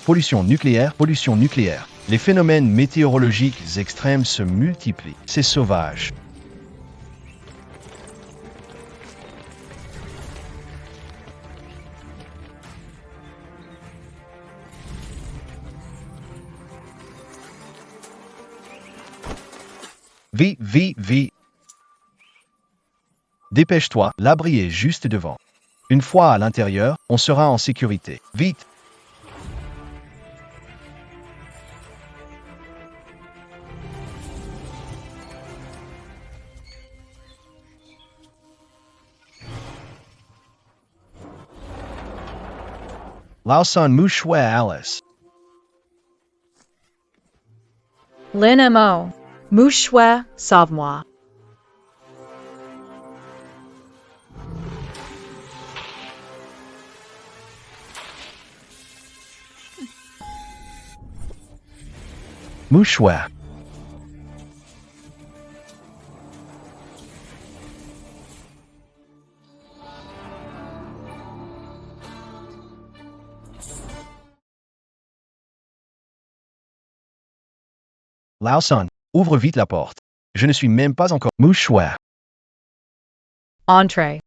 Pollution nucléaire, pollution nucléaire. Les phénomènes météorologiques extrêmes se multiplient. C'est sauvage. Vite, vite, vite. Dépêche-toi, l'abri est juste devant. Une fois à l'intérieur, on sera en sécurité. Vite! Lawson Mouchouet Alice. Lin Mo. Mouchouet, sauve-moi. Mouchouet. Lawson, ouvre vite la porte. Je ne suis même pas encore Mouchouet. Entrez.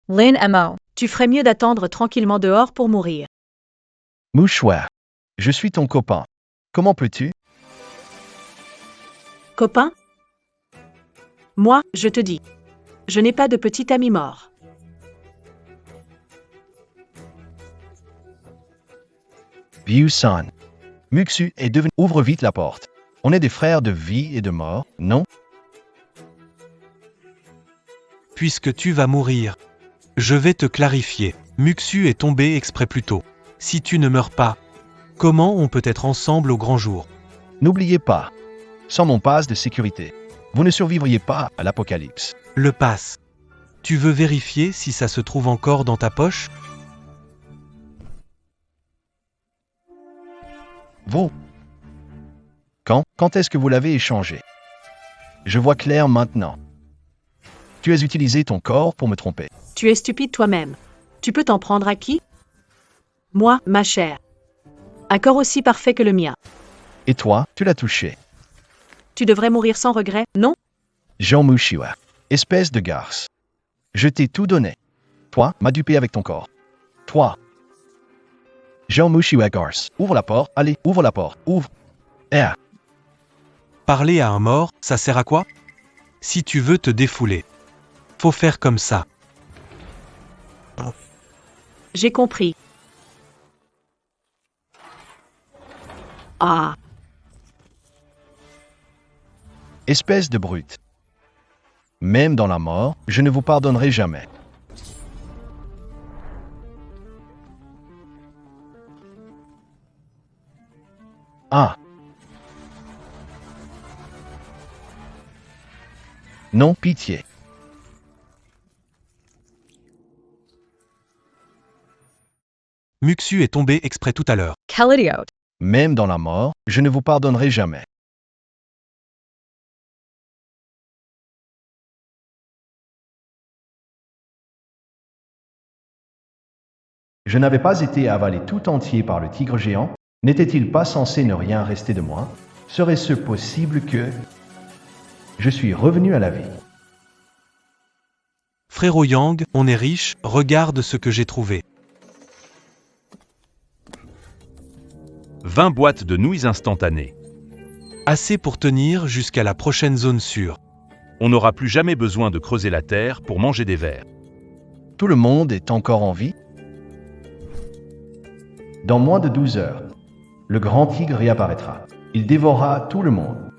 Lin Mo. Tu ferais mieux d'attendre tranquillement dehors pour mourir. Mouchouet. Je suis ton copain. Comment peux-tu? Copain? Moi, je te dis. Je n'ai pas de petit ami mort. Vieux son. Muxu est devenu... Ouvre vite la porte. On est des frères de vie et de mort, non? Puisque tu vas mourir, je vais te clarifier. Muxu est tombé exprès plus tôt. Si tu ne meurs pas, comment on peut être ensemble au grand jour? N'oubliez pas, sans mon pass de sécurité, vous ne survivriez pas à l'apocalypse. Le pass. Tu veux vérifier si ça se trouve encore dans ta poche? Vous. Quand est-ce que vous l'avez échangé? Je vois clair maintenant. Tu as utilisé ton corps pour me tromper. Tu es stupide toi-même. Tu peux t'en prendre à qui? Moi, ma chère. Un corps aussi parfait que le mien. Et toi, tu l'as touché. Tu devrais mourir sans regret, non? Jean Mouchouet. Espèce de garce. Je t'ai tout donné. Toi, m'as dupé avec ton corps. Toi. Jean Mouchouet garce. Ouvre la porte. Allez, ouvre la porte. Ouvre. Parler à un mort, ça sert à quoi? Si tu veux te défouler, faut faire comme ça. J'ai compris. Ah, Espèce de brute. Même dans la mort, je ne vous pardonnerai jamais. Ah. Non, pitié. Muxu est tombé exprès tout à l'heure. Quel idiot. Même dans la mort, je ne vous pardonnerai jamais. Je n'avais pas été avalé tout entier par le tigre géant. N'était-il pas censé ne rien rester de moi? Serait-ce possible que... Je suis revenu à la vie. Frérot Yang, on est riche, regarde ce que j'ai trouvé. 20 boîtes de nouilles instantanées. Assez pour tenir jusqu'à la prochaine zone sûre. On n'aura plus jamais besoin de creuser la terre pour manger des vers. Tout le monde est encore en vie? Dans moins de 12 heures, le grand tigre réapparaîtra. Il dévorera tout le monde.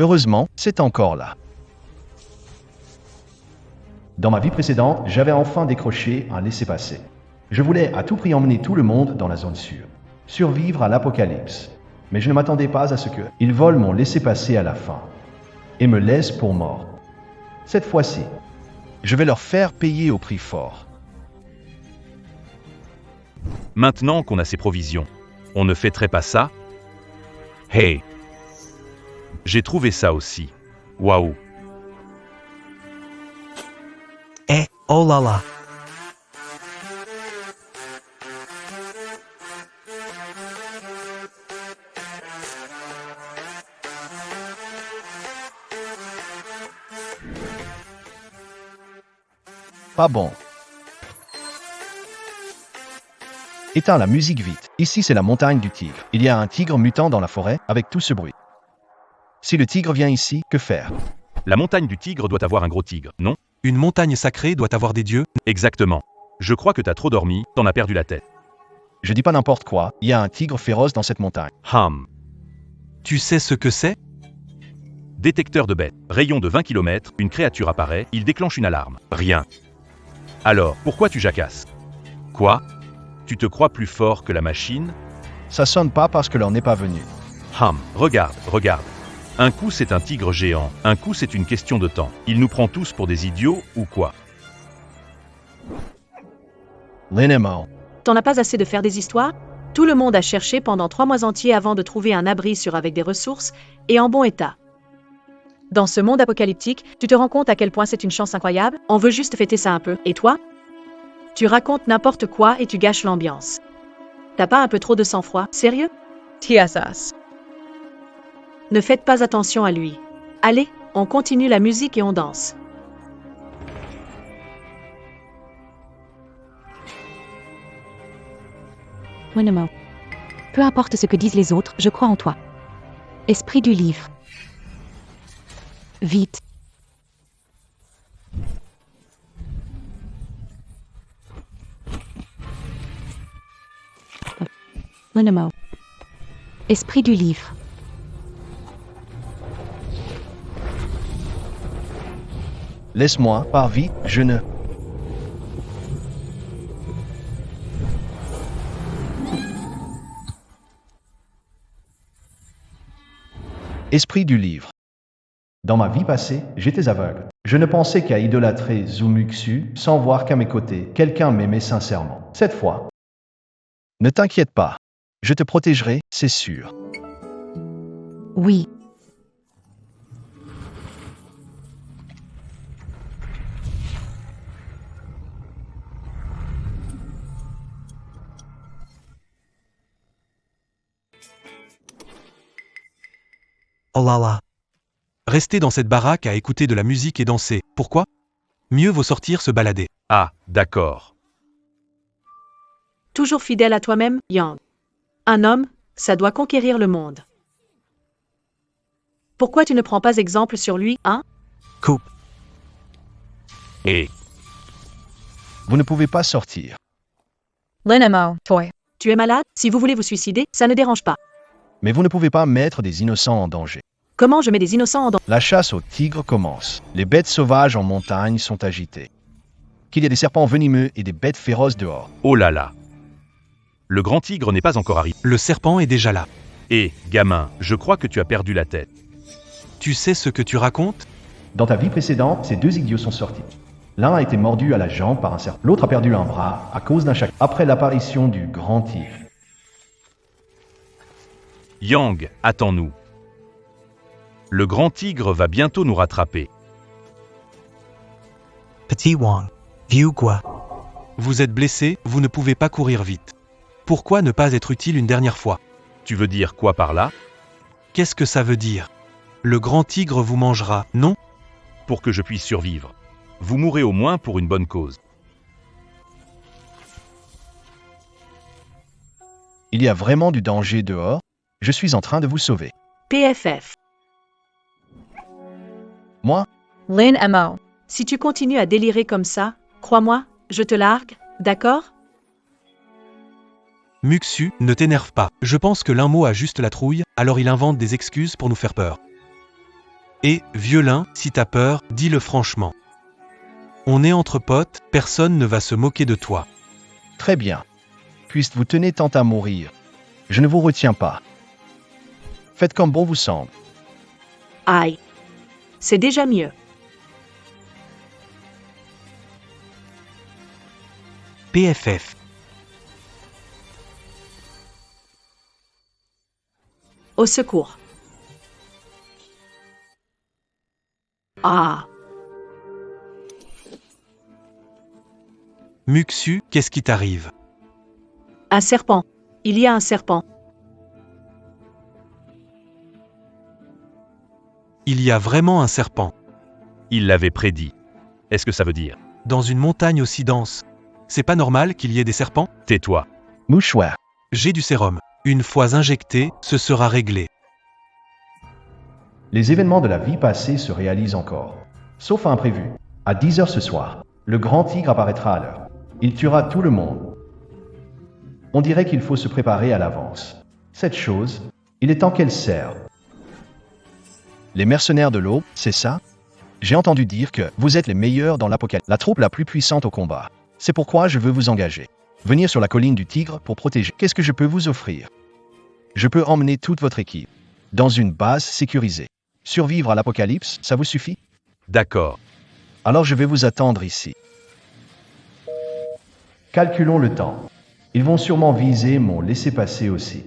Heureusement, c'est encore là. Dans ma vie précédente, j'avais enfin décroché un laissez-passer. Je voulais à tout prix emmener tout le monde dans la zone sûre. Survivre à l'apocalypse. Mais je ne m'attendais pas à ce qu'ils volent mon laissez-passer à la fin et me laissent pour mort. Cette fois-ci, je vais leur faire payer au prix fort. Maintenant qu'on a ces provisions, on ne fêterait pas ça? Hey! J'ai trouvé ça aussi. Waouh! Eh, oh là là. Pas bon. Éteins la musique vite. Ici, c'est la montagne du tigre. Il y a un tigre mutant dans la forêt avec tout ce bruit. Si le tigre vient ici, que faire? La montagne du tigre doit avoir un gros tigre, non? Une montagne sacrée doit avoir des dieux. Exactement. Je crois que t'as trop dormi, t'en as perdu la tête. Je dis pas n'importe quoi. Il y a un tigre féroce dans cette montagne. Tu sais ce que c'est? Détecteur de bêtes. Rayon de 20 km, une créature apparaît, il déclenche une alarme. Rien. Alors, pourquoi tu jacasses? Quoi? Tu te crois plus fort que la machine? Ça sonne pas parce que l'heure n'est pas venue. Regarde, regarde. Un coup c'est un tigre géant, un coup c'est une question de temps. Il nous prend tous pour des idiots ou quoi? Lynn est mort. T'en as pas assez de faire des histoires? Tout le monde a cherché pendant 3 mois entiers avant de trouver un abri sûr avec des ressources et en bon état. Dans ce monde apocalyptique, tu te rends compte à quel point c'est une chance incroyable? On veut juste fêter ça un peu. Et toi? Tu racontes n'importe quoi et tu gâches l'ambiance. T'as pas un peu trop de sang-froid? Sérieux? TSS. Ne faites pas attention à lui. Allez, on continue la musique et on danse. Winemo. Peu importe ce que disent les autres, je crois en toi. Esprit du livre. Vite. Winemo. Esprit du livre. Laisse-moi, pars vite, je ne... Esprit du livre. Dans ma vie passée, j'étais aveugle. Je ne pensais qu'à idolâtrer Zumuxu sans voir qu'à mes côtés, quelqu'un m'aimait sincèrement. Cette fois, ne t'inquiète pas. Je te protégerai, c'est sûr. Oui. Oh là là. Rester dans cette baraque à écouter de la musique et danser. Pourquoi? Mieux vaut sortir se balader. Ah, d'accord. Toujours fidèle à toi-même, Yang. Un homme, ça doit conquérir le monde. Pourquoi tu ne prends pas exemple sur lui, hein? Coupe. Et Vous ne pouvez pas sortir. Lynn Toy. Tu es malade? Si vous voulez vous suicider, ça ne dérange pas. Mais vous ne pouvez pas mettre des innocents en danger. Comment je mets des innocents en danger? La chasse aux tigres commence. Les bêtes sauvages en montagne sont agitées. Qu'il y ait des serpents venimeux et des bêtes féroces dehors. oh là là. Le grand tigre n'est pas encore arrivé. Le serpent est déjà là. Et, gamin, je crois que tu as perdu la tête. Tu sais ce que tu racontes? Dans ta vie précédente, ces deux idiots sont sortis. L'un a été mordu à la jambe par un serpent. L'autre a perdu un bras à cause d'un chacal. Après l'apparition du grand tigre. Yang, attends-nous. Le grand tigre va bientôt nous rattraper. Petit Wang. Vieux quoi? Vous êtes blessé, vous ne pouvez pas courir vite. Pourquoi ne pas être utile une dernière fois? Tu veux dire quoi par là? Qu'est-ce que ça veut dire? Le grand tigre vous mangera, non? Pour que je puisse survivre. Vous mourrez au moins pour une bonne cause. Il y a vraiment du danger dehors. Je suis en train de vous sauver. PFF. Moi, Lynn Mo. Si tu continues à délirer comme ça, crois-moi, je te largue, d'accord? Muxu, ne t'énerve pas. Je pense que l'un mot a juste la trouille, alors il invente des excuses pour nous faire peur. Et, vieux-lin, si t'as peur, dis-le franchement. On est entre potes, personne ne va se moquer de toi. très bien. Puisque vous tenez tant à mourir, je ne vous retiens pas. Faites comme bon vous semble. Aïe. C'est déjà mieux. PFF. Au secours. Ah, Muxu, qu'est-ce qui t'arrive? un serpent. Il y a un serpent. Il y a vraiment un serpent. Il l'avait prédit. Est-ce que ça veut dire? Dans une montagne aussi dense. C'est pas normal qu'il y ait des serpents? Tais-toi. Mouchoir. J'ai du sérum. Une fois injecté, ce sera réglé. Les événements de la vie passée se réalisent encore. Sauf un imprévu. À 10 heures ce soir, le grand tigre apparaîtra à l'heure. Il tuera tout le monde. On dirait qu'il faut se préparer à l'avance. Cette chose, il est temps qu'elle serve. Les mercenaires de l'aube, c'est ça? J'ai entendu dire que vous êtes les meilleurs dans l'apocalypse, la troupe la plus puissante au combat. C'est pourquoi je veux vous engager. Venir sur la colline du Tigre pour protéger. Qu'est-ce que je peux vous offrir? Je peux emmener toute votre équipe dans une base sécurisée. Survivre à l'apocalypse, ça vous suffit? D'accord. Alors je vais vous attendre ici. Calculons le temps. Ils vont sûrement viser mon laissez-passer aussi.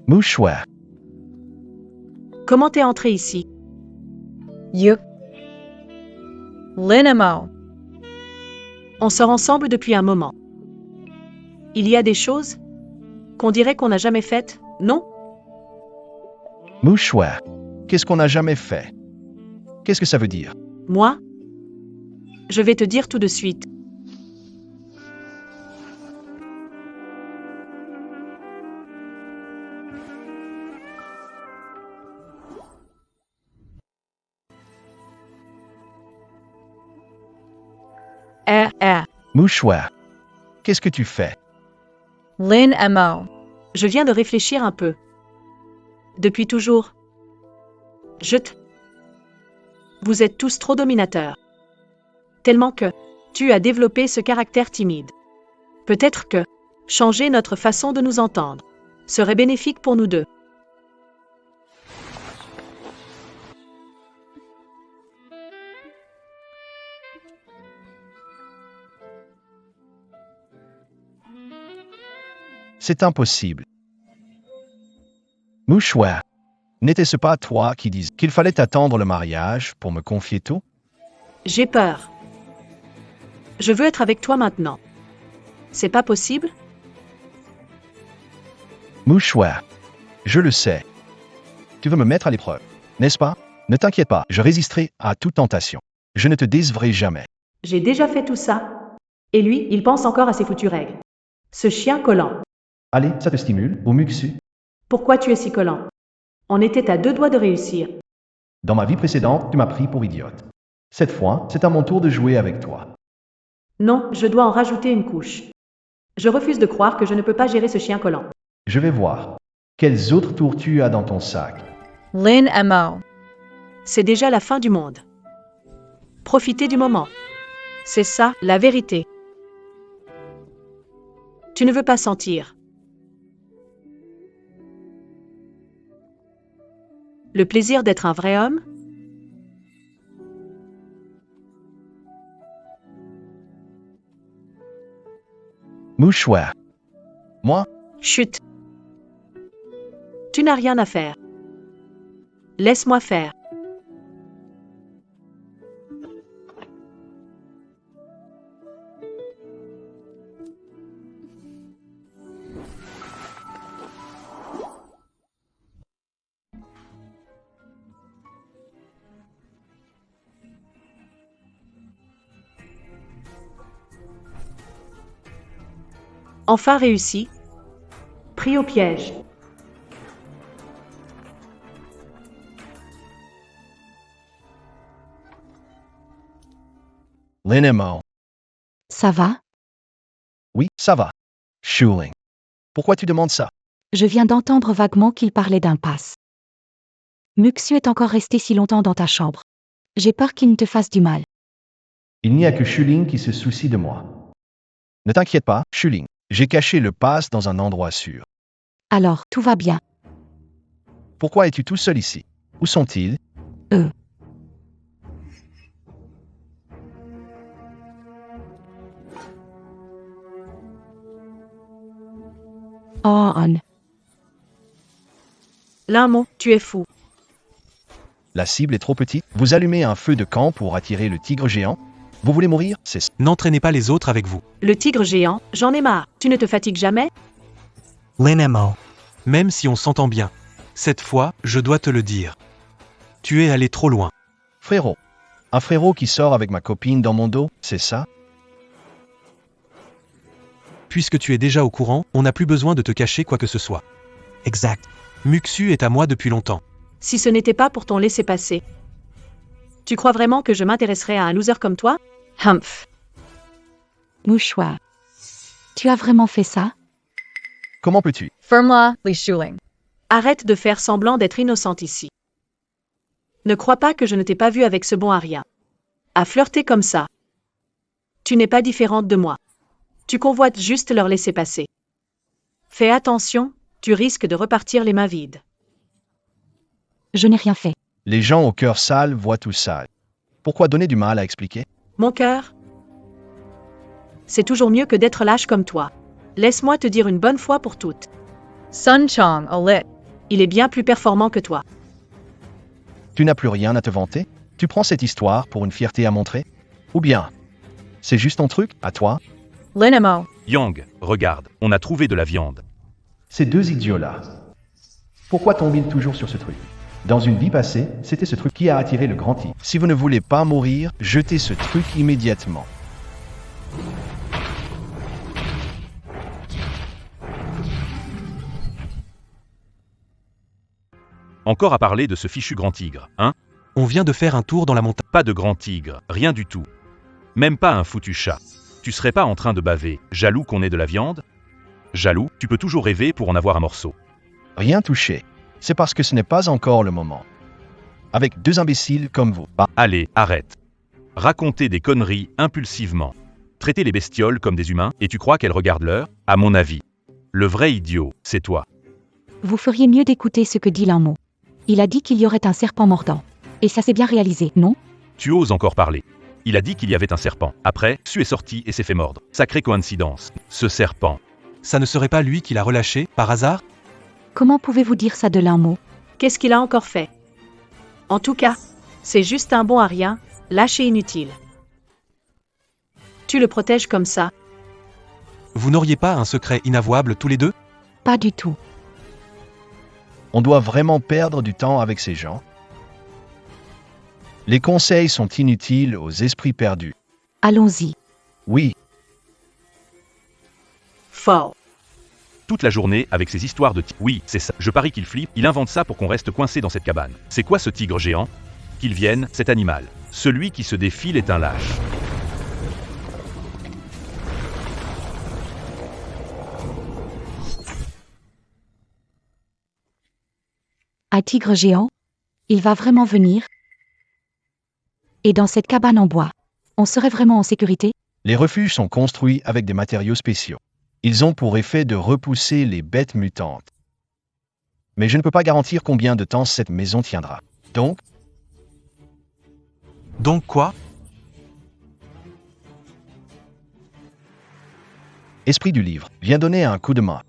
Mouchoir. Comment t'es entré ici? You. Lynn Emo. On sort ensemble depuis un moment. Il y a des choses qu'on dirait qu'on n'a jamais faites, non? Mouchoir. Qu'est-ce qu'on n'a jamais fait? Qu'est-ce que ça veut dire? Moi? Je vais te dire tout de suite. Mouchoir. Qu'est-ce que tu fais? Lynn Emo. Je viens de réfléchir un peu. Depuis toujours. Vous êtes tous trop dominateurs. Tellement que tu as développé ce caractère timide. Peut-être que changer notre façon de nous entendre serait bénéfique pour nous deux. C'est impossible. Mouchoir. N'était-ce pas toi qui disais qu'il fallait attendre le mariage pour me confier tout? J'ai peur. Je veux être avec toi maintenant. C'est pas possible? Mouchoir. Je le sais. Tu veux me mettre à l'épreuve, n'est-ce pas? Ne t'inquiète pas, je résisterai à toute tentation. Je ne te décevrai jamais. J'ai déjà fait tout ça. Et lui, il pense encore à ses foutues règles. Ce chien collant. Allez, ça te stimule, au Muxu? Pourquoi tu es si collant? On était à 2 doigts de réussir. Dans ma vie précédente, tu m'as pris pour idiote. Cette fois, c'est à mon tour de jouer avec toi. Non, je dois en rajouter une couche. Je refuse de croire que je ne peux pas gérer ce chien collant. Je vais voir. Quels autres tours tu as dans ton sac? Lynn Emo. C'est déjà la fin du monde. Profitez du moment. C'est ça, la vérité. Tu ne veux pas sentir le plaisir d'être un vrai homme? Mouchoir. Moi? Chut. Tu n'as rien à faire. Laisse-moi faire. Enfin réussi. Pris au piège. Lynn Emo. Ça va? Oui, ça va. Schuling. Pourquoi tu demandes ça? Je viens d'entendre vaguement qu'il parlait d'impasse. Muxu est encore resté si longtemps dans ta chambre. J'ai peur qu'il ne te fasse du mal. Il n'y a que Shuling qui se soucie de moi. Ne t'inquiète pas, Shuling. J'ai caché le pass dans un endroit sûr. Alors, tout va bien. Pourquoi es-tu tout seul ici? Où sont-ils? Oh, on. Linmo, tu es fou. La cible est trop petite. Vous allumez un feu de camp pour attirer le tigre géant? Vous voulez mourir? C'est ça. N'entraînez pas les autres avec vous. Le tigre géant, j'en ai marre. Tu ne te fatigues jamais? Lin Mo. Même si on s'entend bien. Cette fois, je dois te le dire. Tu es allé trop loin. Frérot. Un frérot qui sort avec ma copine dans mon dos, c'est ça? Puisque tu es déjà au courant, on n'a plus besoin de te cacher quoi que ce soit. Exact. Muxu est à moi depuis longtemps. Si ce n'était pas pour ton laisser-passer. Tu crois vraiment que je m'intéresserais à un loser comme toi? Humph. Mouchoir. Tu as vraiment fait ça? Comment peux-tu? Ferme-la, Li Shuling. Arrête de faire semblant d'être innocente ici. Ne crois pas que je ne t'ai pas vu avec ce bon à rien. À flirter comme ça. Tu n'es pas différente de moi. Tu convoites juste leur laisser passer. Fais attention, tu risques de repartir les mains vides. Je n'ai rien fait. Les gens au cœur sale voient tout sale. Pourquoi donner du mal à expliquer? Mon cœur? C'est toujours mieux que d'être lâche comme toi. Laisse-moi te dire une bonne fois pour toutes. Sun Chong, Alit. Il est bien plus performant que toi. Tu n'as plus rien à te vanter? Tu prends cette histoire pour une fierté à montrer? Ou bien, c'est juste ton truc, à toi? Linmo. Yang, regarde, on a trouvé de la viande. Ces deux idiots-là. Pourquoi tombent-ils toujours sur ce truc? Dans une vie passée, c'était ce truc qui a attiré le grand tigre. Si vous ne voulez pas mourir, jetez ce truc immédiatement. Encore à parler de ce fichu grand tigre, hein? On vient de faire un tour dans la montagne. Pas de grand tigre, rien du tout. Même pas un foutu chat. Tu serais pas en train de baver, jaloux qu'on ait de la viande? Jaloux, tu peux toujours rêver pour en avoir un morceau. Rien touché. C'est parce que ce n'est pas encore le moment. Avec deux imbéciles comme vous. Allez, arrête. Raconter des conneries impulsivement. Traiter les bestioles comme des humains, et tu crois qu'elles regardent l'heure? À mon avis. Le vrai idiot, c'est toi. Vous feriez mieux d'écouter ce que dit Linmo. Il a dit qu'il y aurait un serpent mordant. Et ça s'est bien réalisé, non? Tu oses encore parler. Il a dit qu'il y avait un serpent. Après, Su est sorti et s'est fait mordre. Sacrée coïncidence. Ce serpent. Ça ne serait pas lui qui l'a relâché, par hasard? Comment pouvez-vous dire ça de Linmo? Qu'est-ce qu'il a encore fait? En tout cas, c'est juste un bon à rien, lâche et inutile. Tu le protèges comme ça. Vous n'auriez pas un secret inavouable tous les deux? Pas du tout. On doit vraiment perdre du temps avec ces gens? Les conseils sont inutiles aux esprits perdus. Allons-y. Oui, Fort. Toute la journée avec ces histoires de tigre. Oui, c'est ça. Je parie qu'il flippe, il invente ça pour qu'on reste coincé dans cette cabane. C'est quoi ce tigre géant? Qu'il vienne, cet animal. Celui qui se défile est un lâche. Un tigre géant? Il va vraiment venir? Et dans cette cabane en bois, on serait vraiment en sécurité? les refuges sont construits avec des matériaux spéciaux. Ils ont pour effet de repousser les bêtes mutantes. Mais je ne peux pas garantir combien de temps cette maison tiendra. Donc, Donc quoi? esprit du livre, viens donner un coup de main.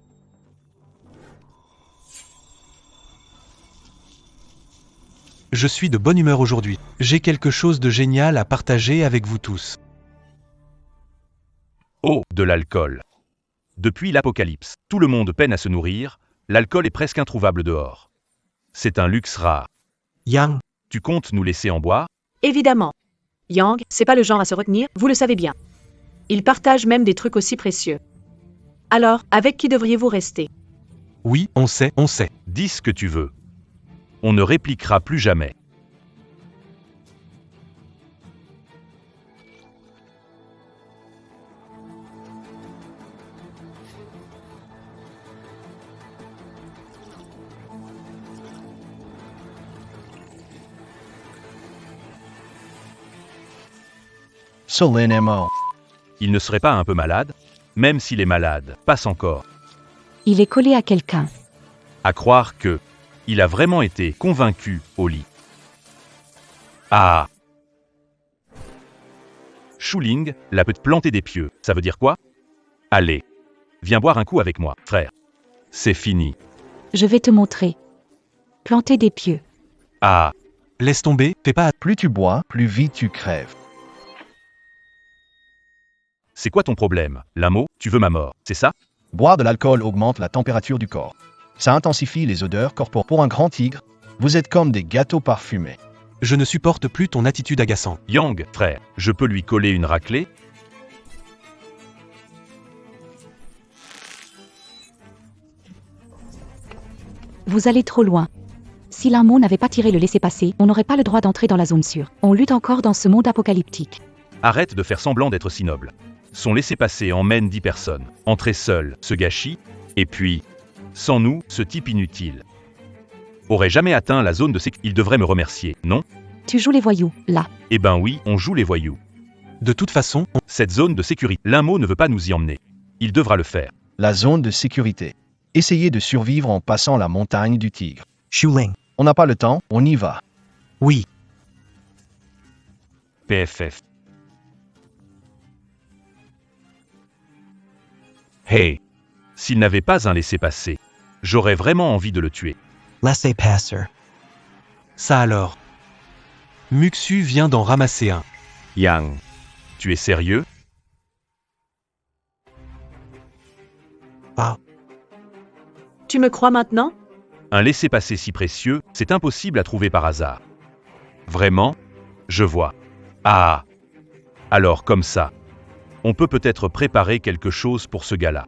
Je suis de bonne humeur aujourd'hui. J'ai quelque chose de génial à partager avec vous tous. Oh, de l'alcool. Depuis l'apocalypse, tout le monde peine à se nourrir, l'alcool est presque introuvable dehors. C'est un luxe rare. Yang. Tu comptes nous laisser en boire? Évidemment. Yang, c'est pas le genre à se retenir, vous le savez bien. Il partage même des trucs aussi précieux. Alors, avec qui devriez-vous rester? Oui, on sait. Dis ce que tu veux. On ne répliquera plus jamais. So Lin Mo. Il ne serait pas un peu malade? Même s'il est malade, passe encore. Il est collé à quelqu'un. À croire que il a vraiment été convaincu au lit. Ah! Shuling, la petite plantée des pieux, ça veut dire quoi? Allez, viens boire un coup avec moi, frère. C'est fini. Je vais te montrer. Planter des pieux. Ah! Laisse tomber, fais pas. Plus tu bois, plus vite tu crèves. C'est quoi ton problème? Limo, tu veux ma mort, c'est ça? Boire de l'alcool augmente la température du corps. Ça intensifie les odeurs corporelles. Pour un grand tigre, vous êtes comme des gâteaux parfumés. Je ne supporte plus ton attitude agaçante. Yang, frère, je peux lui coller une raclée? Vous allez trop loin. Si Linmo n'avait pas tiré le laissez-passer, on n'aurait pas le droit d'entrer dans la zone sûre. On lutte encore dans ce monde apocalyptique. Arrête de faire semblant d'être si noble. Son laissez-passer emmène 10 personnes. Entrer seul, ce gâchis. Et puis, sans nous, ce type inutile aurait jamais atteint la zone de sécurité. Il devrait me remercier, non? Tu joues les voyous, là. Eh ben oui, on joue les voyous. De toute façon, Cette zone de sécurité, Limo ne veut pas nous y emmener. Il devra le faire. La zone de sécurité. Essayez de survivre en passant la montagne du tigre. Shuling. On n'a pas le temps, on y va. Oui. PFF. Hey! S'il n'avait pas un laissez-passer, j'aurais vraiment envie de le tuer. Laissez-passer. ça alors. Muxu vient d'en ramasser un. Yang. Tu es sérieux? Ah. Tu me crois maintenant? Un laissez-passer si précieux, c'est impossible à trouver par hasard. Vraiment? Je vois. Ah! Alors comme ça, on peut peut-être préparer quelque chose pour ce gars-là.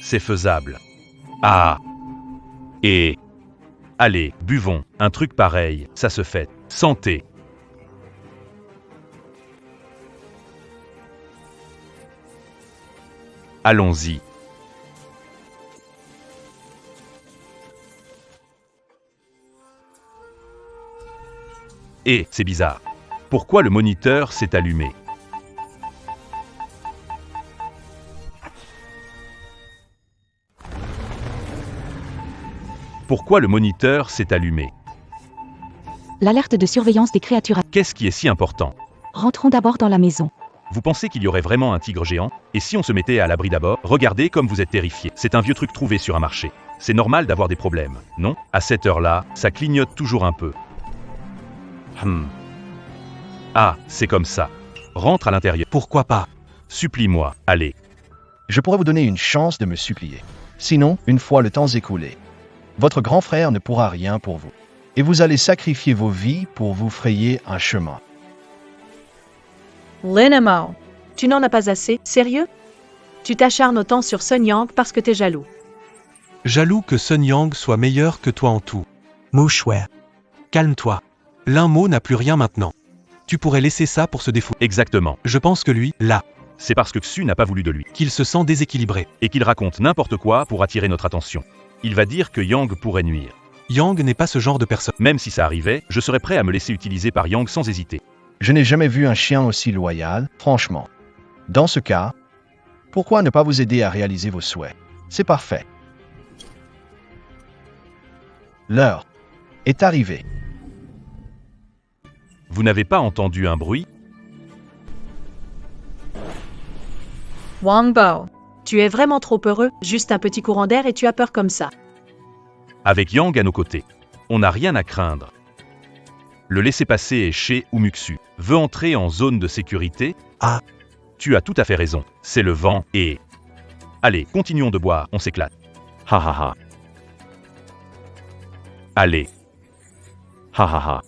C'est faisable. Ah! Et... Allez, buvons, un truc pareil, ça se fait. Santé! Allons-y. Et, c'est bizarre. Pourquoi le moniteur s'est allumé? Pourquoi le moniteur s'est allumé? L'alerte de surveillance des créatures. Qu'est-ce qui est si important? Rentrons d'abord dans la maison. Vous pensez qu'il y aurait vraiment un tigre géant? Et si on se mettait à l'abri d'abord? Regardez comme vous êtes terrifiés. C'est un vieux truc trouvé sur un marché. C'est normal d'avoir des problèmes, non? À cette heure-là, ça clignote toujours un peu. Ah, c'est comme ça. Rentre à l'intérieur. Pourquoi pas? Supplie-moi, allez. Je pourrais vous donner une chance de me supplier. Sinon, une fois le temps écoulé, votre grand frère ne pourra rien pour vous. Et vous allez sacrifier vos vies pour vous frayer un chemin. Lin Mo, tu n'en as pas assez, sérieux? Tu t'acharnes autant sur Sun Yang parce que t'es jaloux. Jaloux que Sun Yang soit meilleur que toi en tout. Mouchouet. Calme-toi. Linmo n'a plus rien maintenant. Tu pourrais laisser ça pour se défouler. Exactement. Je pense que lui, là, C'est parce que Xu n'a pas voulu de lui. qu'il se sent déséquilibré. Et qu'il raconte n'importe quoi pour attirer notre attention. Il va dire que Yang pourrait nuire. Yang n'est pas ce genre de personne. Même si ça arrivait, je serais prêt à me laisser utiliser par Yang sans hésiter. Je n'ai jamais vu un chien aussi loyal, franchement. Dans ce cas, pourquoi ne pas vous aider à réaliser vos souhaits? C'est parfait. L'heure est arrivée. Vous n'avez pas entendu un bruit? Wang Bao, tu es vraiment trop heureux, juste un petit courant d'air et tu as peur comme ça. Avec Yang à nos côtés, on n'a rien à craindre. Le laissez-passer est chez Umuxu. Veut entrer en zone de sécurité? Ah. Tu as tout à fait raison. C'est le vent et... Allez, continuons de boire, on s'éclate. Ha ha ha. Allez. Ha ha ha.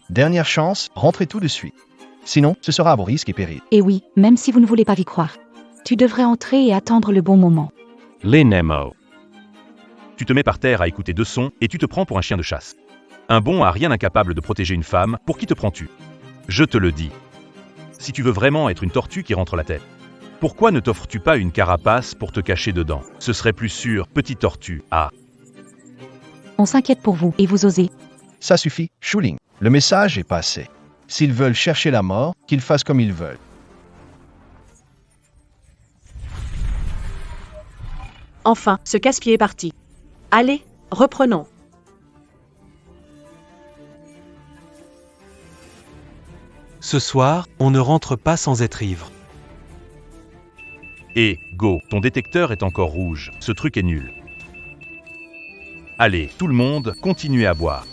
Dernière chance, rentrez tout de suite. Sinon, ce sera à vos risques et périls. Et oui, même si vous ne voulez pas y croire. Tu devrais entrer et attendre le bon moment. Lin Mo. Tu te mets par terre à écouter deux sons et tu te prends pour un chien de chasse. Un bon a rien incapable de protéger une femme, pour qui te prends-tu? Je te le dis. Si tu veux vraiment être une tortue qui rentre la tête, pourquoi ne t'offres-tu pas une carapace pour te cacher dedans? Ce serait plus sûr, petite tortue. Ah. On s'inquiète pour vous, et vous osez. Ça suffit, Shuling. Le message est passé. S'ils veulent chercher la mort, qu'ils fassent comme ils veulent. Enfin, ce casse-pied est parti. Allez, reprenons. Ce soir, on ne rentre pas sans être ivre. Et, go, ton détecteur est encore rouge, ce truc est nul. Allez, tout le monde, continuez à boire.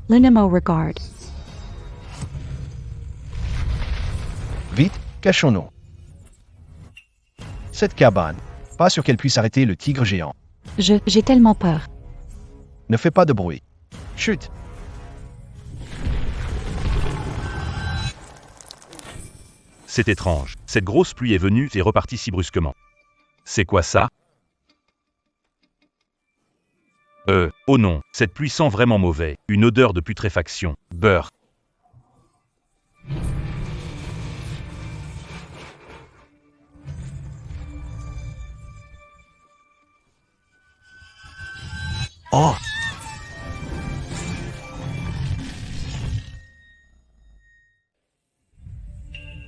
Linemo regarde. Vite, cachons-nous. Cette cabane, pas sûr qu'elle puisse arrêter le tigre géant. J'ai tellement peur. Ne fais pas de bruit. Chut. C'est étrange, cette grosse pluie est venue et repartie si brusquement. C'est quoi ça? Oh non, cette pluie sent vraiment mauvais, une odeur de putréfaction, beurre. Oh,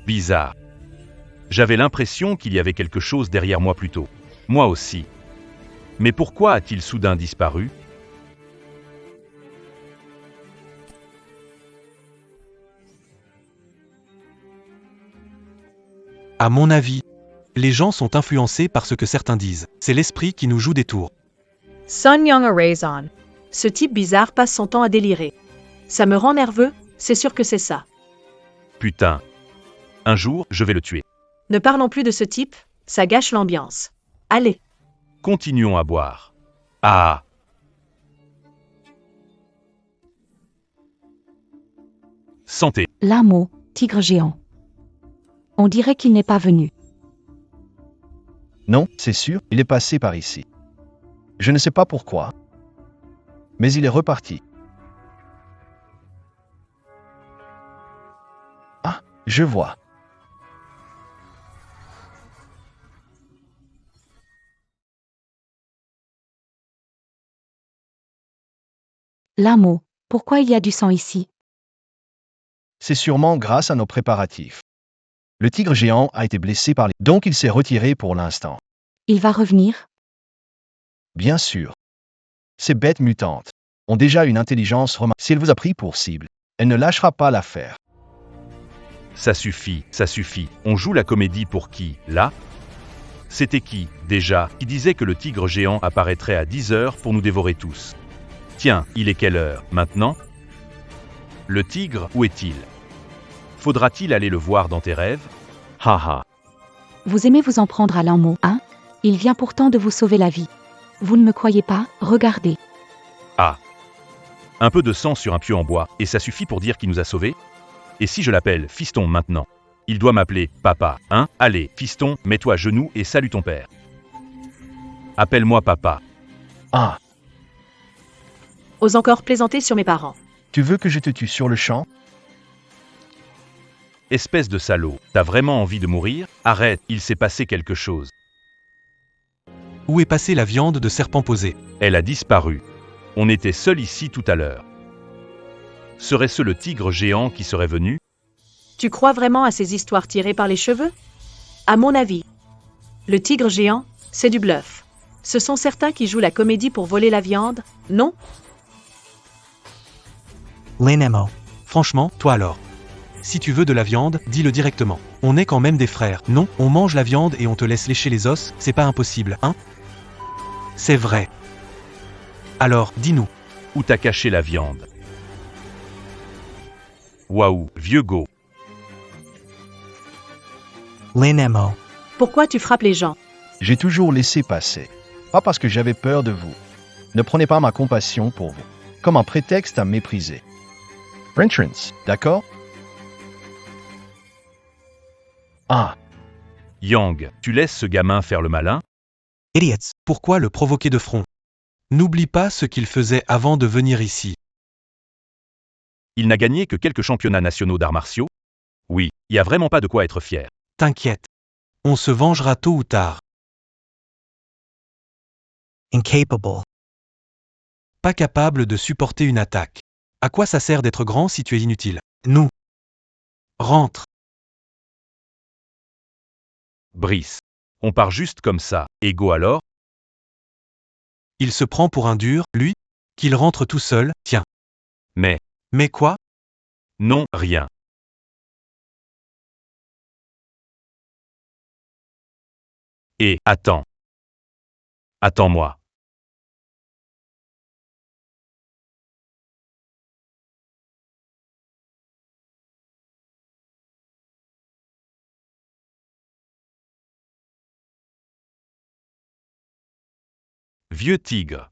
Bizarre. J'avais l'impression qu'il y avait quelque chose derrière moi plus tôt. Moi aussi. Mais pourquoi a-t-il soudain disparu? À mon avis, les gens sont influencés par ce que certains disent. C'est l'esprit qui nous joue des tours. Sun Young Raison. Ce type bizarre passe son temps à délirer. Ça me rend nerveux, c'est sûr que c'est ça. Putain. Un jour, je vais le tuer. Ne parlons plus de ce type, ça gâche l'ambiance. Allez. Continuons à boire. Ah. Santé. Lamo, tigre géant. On dirait qu'il n'est pas venu. Non, c'est sûr, il est passé par ici. Je ne sais pas pourquoi, mais il est reparti. Ah, je vois. Lamo, pourquoi il y a du sang ici? C'est sûrement grâce à nos préparatifs. Le tigre géant a été blessé par les... Donc il s'est retiré pour l'instant. Il va revenir? Bien sûr. Ces bêtes mutantes ont déjà une intelligence remarquable. Si elle vous a pris pour cible, elle ne lâchera pas l'affaire. Ça suffit, ça suffit. On joue la comédie pour qui, là? C'était qui, déjà, qui disait que le tigre géant apparaîtrait à 10 heures pour nous dévorer tous? Tiens, il est quelle heure, maintenant? Le tigre, où est-il? Faudra-t-il aller le voir dans tes rêves? Haha. Vous aimez vous en prendre à Lamo, hein? Il vient pourtant de vous sauver la vie. Vous ne me croyez pas? Regardez. Ah. Un peu de sang sur un pieu en bois, et ça suffit pour dire qu'il nous a sauvés? Et si je l'appelle fiston maintenant? Il doit m'appeler papa, hein? Allez, fiston, mets-toi à genoux et salue ton père. Appelle-moi papa. Ah, Ose encore plaisanter sur mes parents. tu veux que je te tue sur le champ? Espèce de salaud, t'as vraiment envie de mourir? Arrête, il s'est passé quelque chose. Où est passée la viande de serpent posée? Elle a disparu. On était seuls ici tout à l'heure. Serait-ce le tigre géant qui serait venu? Tu crois vraiment à ces histoires tirées par les cheveux? À mon avis, le tigre géant, c'est du bluff. Ce sont certains qui jouent la comédie pour voler la viande, non? Linemo. Franchement, toi alors. Si tu veux de la viande, dis-le directement. On est quand même des frères. Non, on mange la viande et on te laisse lécher les os, c'est pas impossible, hein? C'est vrai. Alors, dis-nous. Où t'as caché la viande? Waouh, vieux go. Linemo. Pourquoi tu frappes les gens? J'ai toujours laissé passer. Pas parce que j'avais peur de vous. Ne prenez pas ma compassion pour vous comme un prétexte à mépriser. Entrance, d'accord? Ah, Yang, tu laisses ce gamin faire le malin? Idiots. Pourquoi le provoquer de front? N'oublie pas ce qu'il faisait avant de venir ici. Il n'a gagné que quelques championnats nationaux d'arts martiaux. Oui, il n'y a vraiment pas de quoi être fier. T'inquiète. On se vengera tôt ou tard. Incapable. Pas capable de supporter une attaque. À quoi ça sert d'être grand si tu es inutile? Nous. Rentre. Brice. On part juste comme ça. Ego alors? Il se prend pour un dur, lui? Qu'il rentre tout seul, tiens. Mais, Mais quoi? non, rien. Et, attends. Attends-moi. Vieux tigre.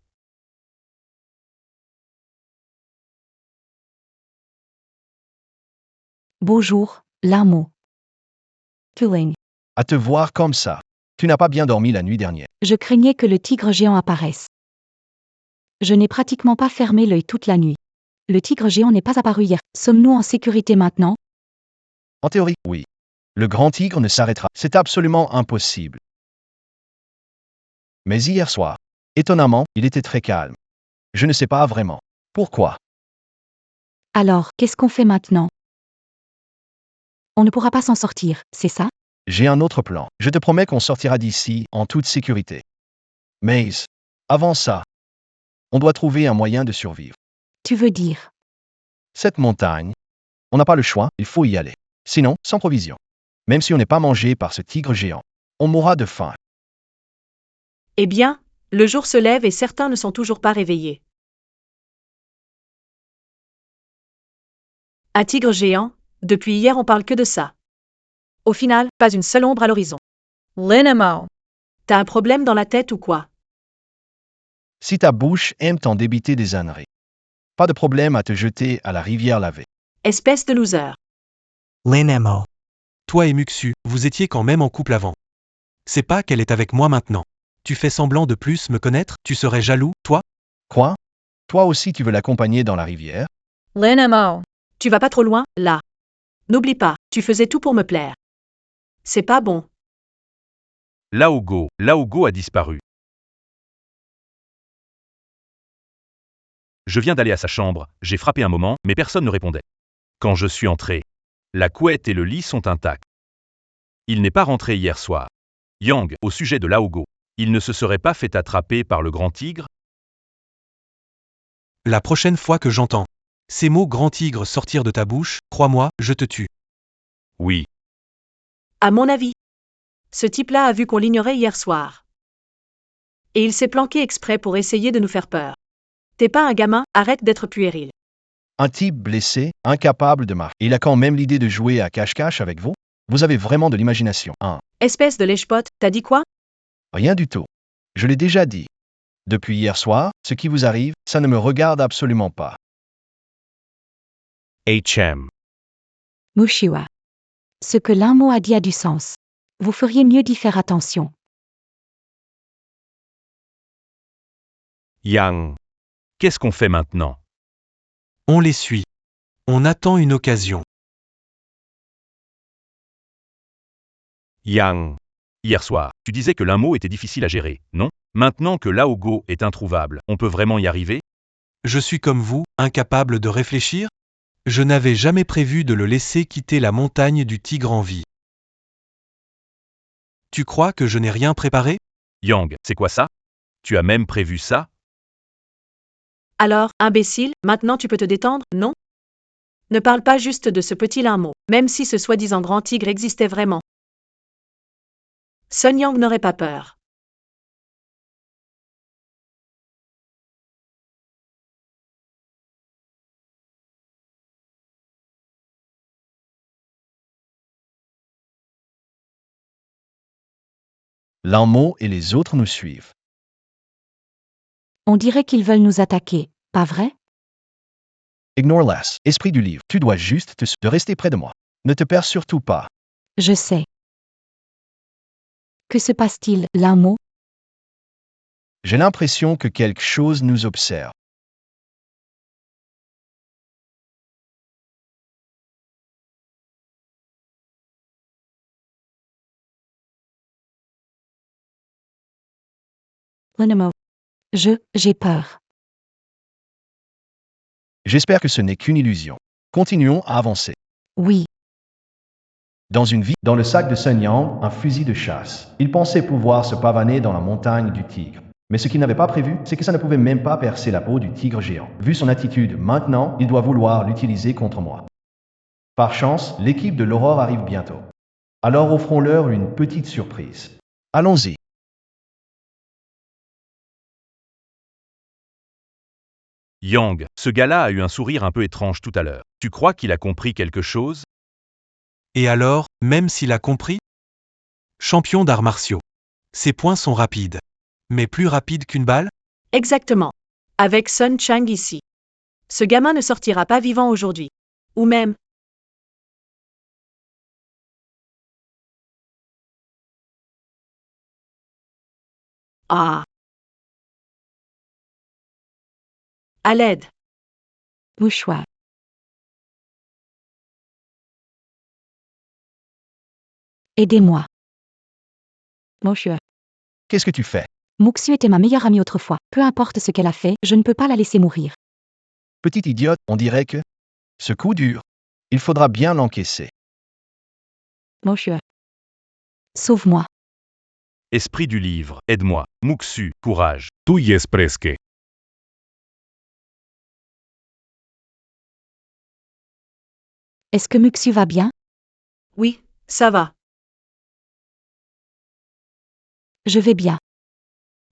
Bonjour, Lamo. Culling. À te voir comme ça. Tu n'as pas bien dormi la nuit dernière. Je craignais que le tigre géant apparaisse. Je n'ai pratiquement pas fermé l'œil toute la nuit. Le tigre géant n'est pas apparu hier. Sommes-nous en sécurité maintenant? En théorie, oui. Le grand tigre ne s'arrêtera. C'est absolument impossible. Mais hier soir, étonnamment, il était très calme. Je ne sais pas vraiment. Pourquoi? Alors, qu'est-ce qu'on fait maintenant? On ne pourra pas s'en sortir, c'est ça? J'ai un autre plan. Je te promets qu'on sortira d'ici en toute sécurité. Mais, avant ça, on doit trouver un moyen de survivre. Tu veux dire? Cette montagne, on n'a pas le choix, il faut y aller. Sinon, sans provision. Même si on n'est pas mangé par ce tigre géant, on mourra de faim. Eh bien, le jour se lève et certains ne sont toujours pas réveillés. Un tigre géant, depuis hier on parle que de ça. Au final, pas une seule ombre à l'horizon. Linamo. T'as un problème dans la tête ou quoi? Si ta bouche aime t'en débiter des âneries, pas de problème à te jeter à la rivière lavée. Espèce de loser. Linemo. Toi et Muxu, vous étiez quand même en couple avant. C'est pas qu'elle est avec moi maintenant. Tu fais semblant de plus me connaître, tu serais jaloux, toi? Quoi? Toi aussi tu veux l'accompagner dans la rivière? Linamo. Tu vas pas trop loin, là. N'oublie pas, tu faisais tout pour me plaire. C'est pas bon. Laogo a disparu. Je viens d'aller à sa chambre, j'ai frappé un moment, mais personne ne répondait. Quand je suis entré, la couette et le lit sont intacts. Il n'est pas rentré hier soir. Yang, au sujet de Laogo, il ne se serait pas fait attraper par le grand tigre? La prochaine fois que j'entends ces mots grand tigre sortir de ta bouche, crois-moi, je te tue. Oui, À mon avis. Ce type-là a vu qu'on l'ignorait hier soir. Et il s'est planqué exprès pour essayer de nous faire peur. T'es pas un gamin, arrête d'être puéril. Un type blessé, incapable de marcher. Il a quand même l'idée de jouer à cache-cache avec vous? Vous avez vraiment de l'imagination. Espèce de lèche-pote, t'as dit quoi? Rien du tout. Je l'ai déjà dit. Depuis hier soir, ce qui vous arrive, ça ne me regarde absolument pas. HM. Mushiwa. Ce que Lamo a dit a du sens. Vous feriez mieux d'y faire attention. Yang. Qu'est-ce qu'on fait maintenant? On les suit. On attend une occasion. Yang. Hier soir, tu disais que l'un-mot était difficile à gérer, non? Maintenant que Laogo est introuvable, on peut vraiment y arriver? Je suis comme vous, incapable de réfléchir? Je n'avais jamais prévu de le laisser quitter la montagne du tigre en vie. Tu crois que je n'ai rien préparé? Yang, c'est quoi ça? Tu as même prévu ça? Alors, imbécile, maintenant tu peux te détendre, non? Ne parle pas juste de ce petit lin-mot, même si ce soi-disant grand tigre existait vraiment. Sun Yang n'aurait pas peur. L'Anmo et les autres nous suivent. On dirait qu'ils veulent nous attaquer, pas vrai? Ignore-les. Esprit du livre. Tu dois juste de rester près de moi. Ne te perds surtout pas. Je sais. Que se passe-t-il, Lamo? J'ai l'impression que quelque chose nous observe. Linamo. J'ai peur. J'espère que ce n'est qu'une illusion. Continuons à avancer. Oui, Dans le sac de Sun Yang, un fusil de chasse. Il pensait pouvoir se pavaner dans la montagne du tigre. Mais ce qu'il n'avait pas prévu, c'est que ça ne pouvait même pas percer la peau du tigre géant. Vu son attitude, maintenant, il doit vouloir l'utiliser contre moi. Par chance, l'équipe de l'Aurore arrive bientôt. Alors offrons-leur une petite surprise. Allons-y. Yang, ce gars-là a eu un sourire un peu étrange tout à l'heure. Tu crois qu'il a compris quelque chose? Et alors, même s'il a compris? Champion d'arts martiaux. Ses poings sont rapides. Mais plus rapides qu'une balle? Exactement. Avec Sun Chang ici. Ce gamin ne sortira pas vivant aujourd'hui. Ou même. Ah. À l'aide. mouchoir. Aidez-moi. Monsieur. Qu'est-ce que tu fais? Muxu était ma meilleure amie autrefois. Peu importe ce qu'elle a fait, je ne peux pas la laisser mourir. Petite idiote, on dirait que... Ce coup dur. Il faudra bien l'encaisser. Monsieur. Sauve-moi. Esprit du livre, aide-moi. Muxu, courage. Tu y es presque. Est-ce que Muxu va bien? Oui, ça va. Je vais bien.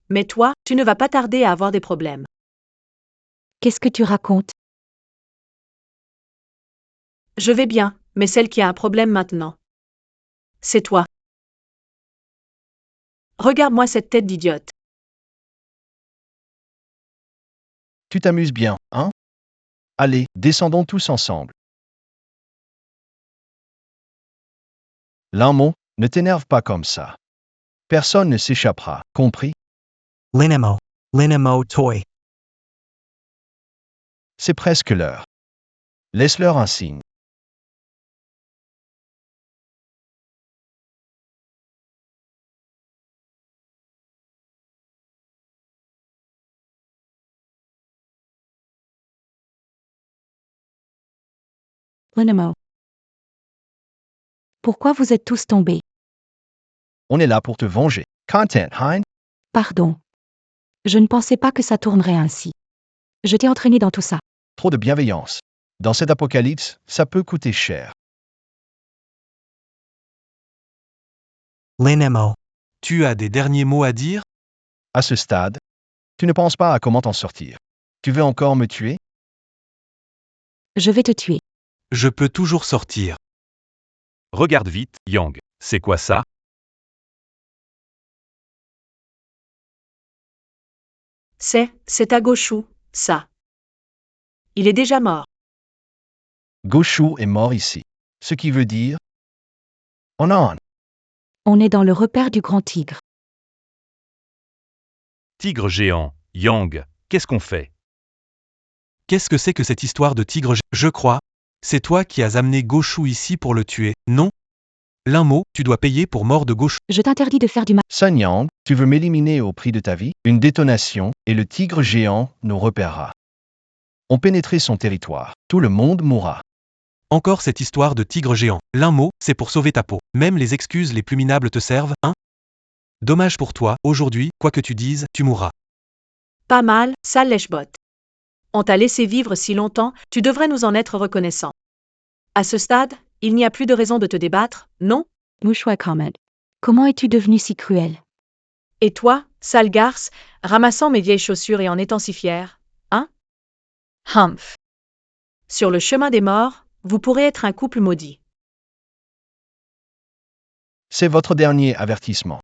Mais toi, tu ne vas pas tarder à avoir des problèmes. Qu'est-ce que tu racontes? Je vais bien, mais celle qui a un problème maintenant. C'est toi. Regarde-moi cette tête d'idiote. Tu t'amuses bien, hein? Allez, descendons tous ensemble. Linmo, ne t'énerve pas comme ça. Personne ne s'échappera, compris? Linamo. Linamo toy. C'est presque l'heure. Laisse-leur un signe. Linamo. Pourquoi vous êtes tous tombés? On est là pour te venger. Content, hein? Pardon. Je ne pensais pas que ça tournerait ainsi. Je t'ai entraîné dans tout ça. Trop de bienveillance. Dans cet apocalypse, ça peut coûter cher. Linamo. Tu as des derniers mots à dire? À ce stade, tu ne penses pas à comment t'en sortir. Tu veux encore me tuer? Je vais te tuer. Je peux toujours sortir. Regarde vite, Yang. C'est quoi ça? C'est à Goshu, ça. Il est déjà mort. Goshu est mort ici. Ce qui veut dire... Oh non! On est dans le repère du grand tigre. Tigre géant, Yang, qu'est-ce qu'on fait? Qu'est-ce que c'est que cette histoire de tigre? Je crois. C'est toi qui as amené Goshu ici pour le tuer, non? Linmo, tu dois payer pour mort de Goshu. Je t'interdis de faire du mal. Sun Yang, tu veux m'éliminer au prix de ta vie? Une détonation, et le tigre géant nous repérera. On pénétrait son territoire. Tout le monde mourra. Encore cette histoire de tigre géant. Linmo, c'est pour sauver ta peau. Même les excuses les plus minables te servent, hein? Dommage pour toi, aujourd'hui, quoi que tu dises, tu mourras. Pas mal, sale lèche-botte. On t'a laissé vivre si longtemps, tu devrais nous en être reconnaissant. À ce stade, il n'y a plus de raison de te débattre, non? Mouchoir comment. Comment es-tu devenu si cruel? Et toi, sale garce, ramassant mes vieilles chaussures et en étant si fier, hein? Humph. Sur le chemin des morts, vous pourrez être un couple maudit. C'est votre dernier avertissement.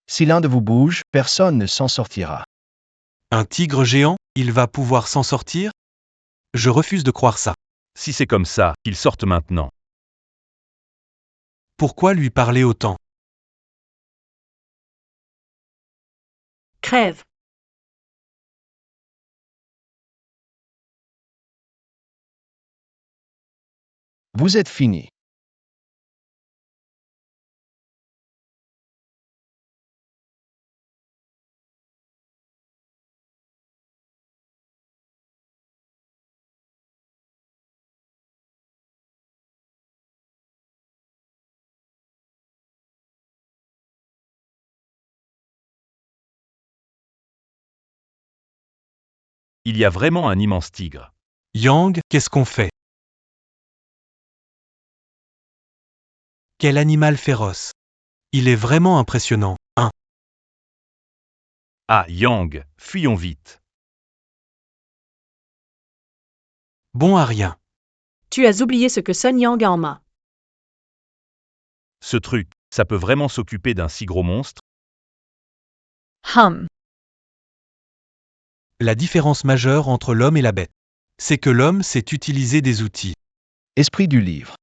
Si l'un de vous bouge, personne ne s'en sortira. Un tigre géant, il va pouvoir s'en sortir? Je refuse de croire ça. Si c'est comme ça, qu'il sorte maintenant. Pourquoi lui parler autant? Crève. Vous êtes fini. Il y a vraiment un immense tigre. Yang, qu'est-ce qu'on fait? Quel animal féroce! Il est vraiment impressionnant. Ah, Yang, fuyons vite. Bon à rien. Tu as oublié ce que Sun Yang a en main. Ce truc, ça peut vraiment s'occuper d'un si gros monstre? La différence majeure entre l'homme et la bête, c'est que l'homme sait utiliser des outils. Esprit du livre.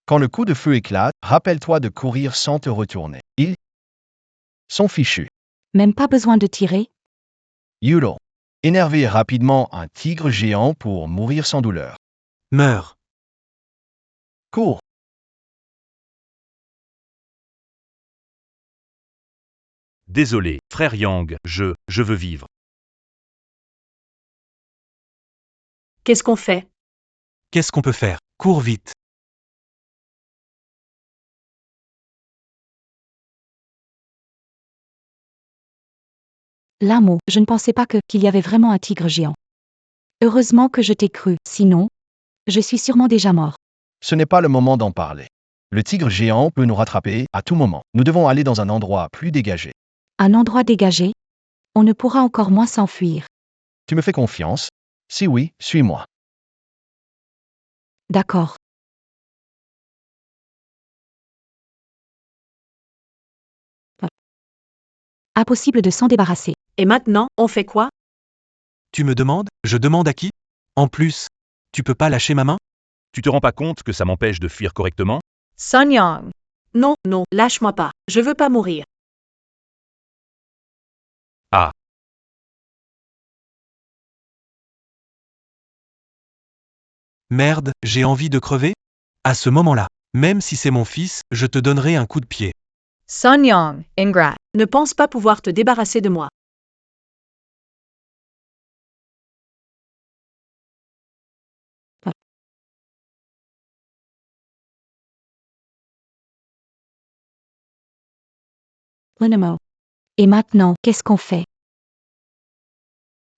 Quand le coup de feu éclate, rappelle-toi de courir sans te retourner. Ils sont fichus. Même pas besoin de tirer. Yulo. Énerver rapidement un tigre géant pour mourir sans douleur. Meurs. Cours. Désolé, frère Yang, je veux vivre. Qu'est-ce qu'on fait? Qu'est-ce qu'on peut faire? Cours vite. Lamo, je ne pensais pas qu'il y avait vraiment un tigre géant. Heureusement que je t'ai cru, sinon, je suis sûrement déjà mort. Ce n'est pas le moment d'en parler. Le tigre géant peut nous rattraper à tout moment. Nous devons aller dans un endroit plus dégagé. Un endroit dégagé? On ne pourra encore moins s'enfuir. Tu me fais confiance? Si oui, suis-moi. D'accord. Impossible de s'en débarrasser. Et maintenant, on fait quoi? Tu me demandes? Je demande à qui? En plus, tu peux pas lâcher ma main? Tu te rends pas compte que ça m'empêche de fuir correctement? Sun Yang. Non, non, lâche-moi pas. Je veux pas mourir. Ah. Merde, j'ai envie de crever? À ce moment-là, même si c'est mon fils, je te donnerai un coup de pied. Sun Yang, ingrat. Ne pense pas pouvoir te débarrasser de moi. Linamo. Et maintenant, qu'est-ce qu'on fait?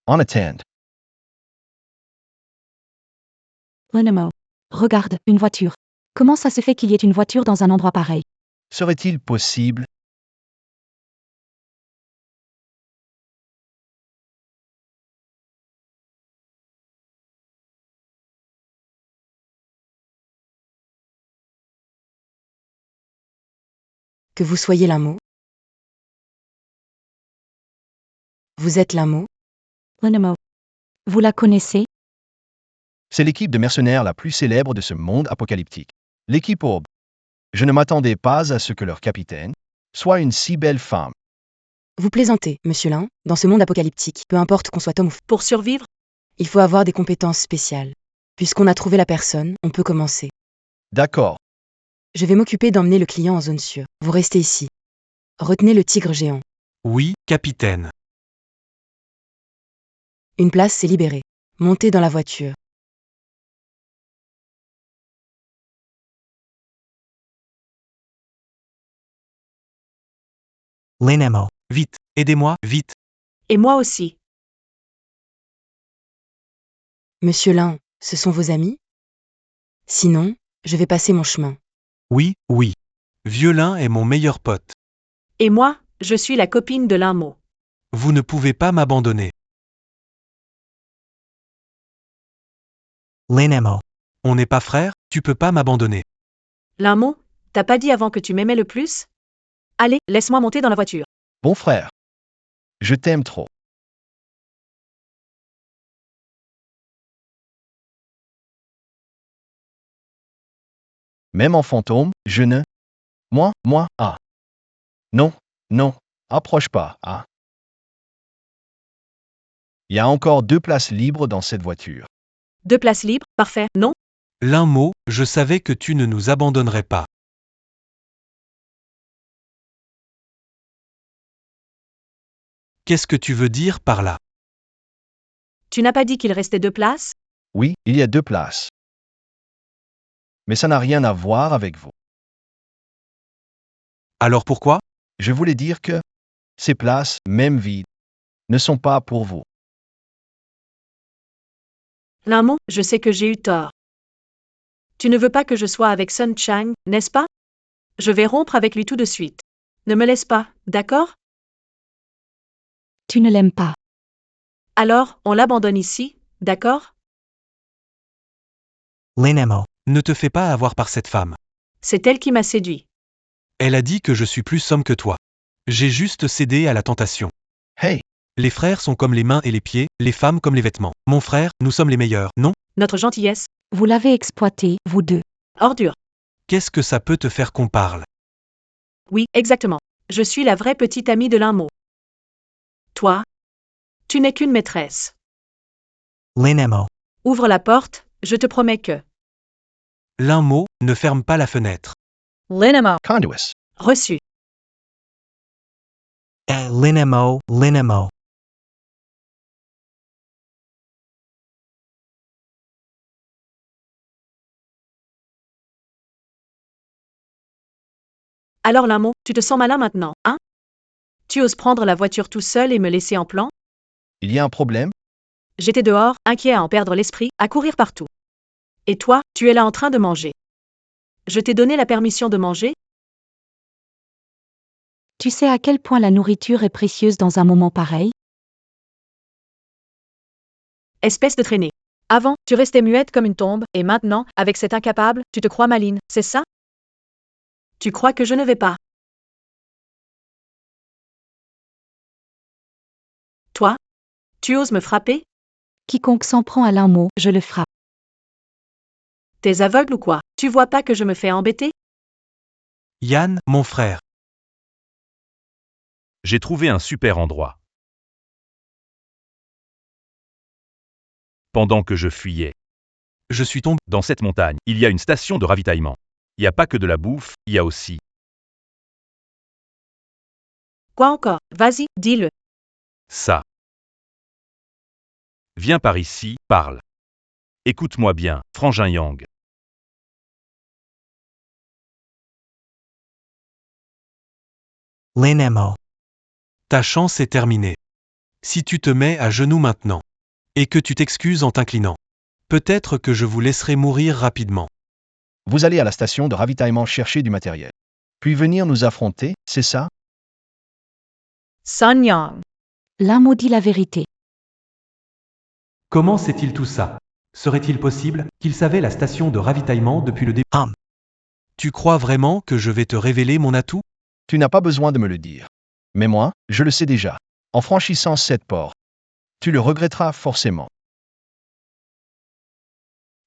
On attend. Linamo. Regarde, une voiture. Comment ça se fait qu'il y ait une voiture dans un endroit pareil? Serait-il possible? Que vous soyez Lamo. Vous êtes Lamo. Linamo. Vous la connaissez? C'est l'équipe de mercenaires la plus célèbre de ce monde apocalyptique. L'équipe Aube. Je ne m'attendais pas à ce que leur capitaine soit une si belle femme. Vous plaisantez, monsieur Lin. Dans ce monde apocalyptique, peu importe qu'on soit homme ou femme, Pour survivre, il faut avoir des compétences spéciales. Puisqu'on a trouvé la personne, on peut commencer. D'accord. Je vais m'occuper d'emmener le client en zone sûre. Vous restez ici. Retenez le tigre géant. Oui, capitaine. Une place s'est libérée. Montez dans la voiture. Linemo. Vite, aidez-moi, vite. et moi aussi. Monsieur Lin, ce sont vos amis? Sinon, je vais passer mon chemin. Oui, oui. Violin est mon meilleur pote. Et moi, je suis la copine de Lamo. Vous ne pouvez pas m'abandonner. Linemo. On n'est pas frères, tu peux pas m'abandonner. Lamo, t'as pas dit avant que tu m'aimais le plus? Allez, laisse-moi monter dans la voiture. Bon frère. Je t'aime trop. Même en fantôme, je ne... Moi, ah. Non, non, approche pas, ah. Il y a encore 2 places libres dans cette voiture. 2 places libres, parfait, non? L'un mot, je savais que tu ne nous abandonnerais pas. Qu'est-ce que tu veux dire par là? Tu n'as pas dit qu'il restait 2 places? Oui, il y a 2 places. Mais ça n'a rien à voir avec vous. Alors pourquoi? Je voulais dire que ces places, même vides, ne sont pas pour vous. Linmo, je sais que j'ai eu tort. Tu ne veux pas que je sois avec Sun Chang, n'est-ce pas? Je vais rompre avec lui tout de suite. Ne me laisse pas, d'accord? Tu ne l'aimes pas. Alors, on l'abandonne ici, d'accord? Lin Mo. Ne te fais pas avoir par cette femme. C'est elle qui m'a séduit. Elle a dit que je suis plus homme que toi. J'ai juste cédé à la tentation. Hey, Les frères sont comme les mains et les pieds, les femmes comme les vêtements. Mon frère, nous sommes les meilleurs, non? Notre gentillesse, Vous l'avez exploité, vous deux. ordure. Qu'est-ce que ça peut te faire qu'on parle? Oui, exactement. Je suis la vraie petite amie de Linmo. Toi, tu n'es qu'une maîtresse. Lin Mo. Ouvre la porte, je te promets que. L'un mot, ne ferme pas la fenêtre. Linamo. conduis. Reçu. Lin Mo. Lin Mo. Alors Linmo, tu te sens malin maintenant, hein? Tu oses prendre la voiture tout seul et me laisser en plan? Il y a un problème? J'étais dehors, inquiet à en perdre l'esprit, à courir partout. Et toi, tu es là en train de manger. Je t'ai donné la permission de manger? Tu sais à quel point la nourriture est précieuse dans un moment pareil? Espèce de traînée. Avant, tu restais muette comme une tombe, et maintenant, avec cet incapable, tu te crois maline, c'est ça? Tu crois que je ne vais pas? Toi? Tu oses me frapper? Quiconque s'en prend à l'un mot, je le frappe. T'es aveugle ou quoi? Tu vois pas que je me fais embêter? Yann, mon frère. J'ai trouvé un super endroit. Pendant que je fuyais, Je suis tombé. dans cette montagne, il y a une station de ravitaillement. Il n'y a pas que de la bouffe, il y a aussi. Quoi encore? Vas-y, dis-le. Ça. Viens par ici, parle. Écoute-moi bien, frangin Yang. Lin Mo. Ta chance est terminée. Si tu te mets à genoux maintenant, et que tu t'excuses en t'inclinant, peut-être que je vous laisserai mourir rapidement. Vous allez à la station de ravitaillement chercher du matériel. Puis venir nous affronter, c'est ça? Sun Yang. L'un mot dit la vérité. Comment sait-il tout ça? Serait-il possible qu'il savait la station de ravitaillement depuis le début? Tu crois vraiment que je vais te révéler mon atout? Tu n'as pas besoin de me le dire. Mais moi, je le sais déjà. En franchissant cette porte, tu le regretteras forcément.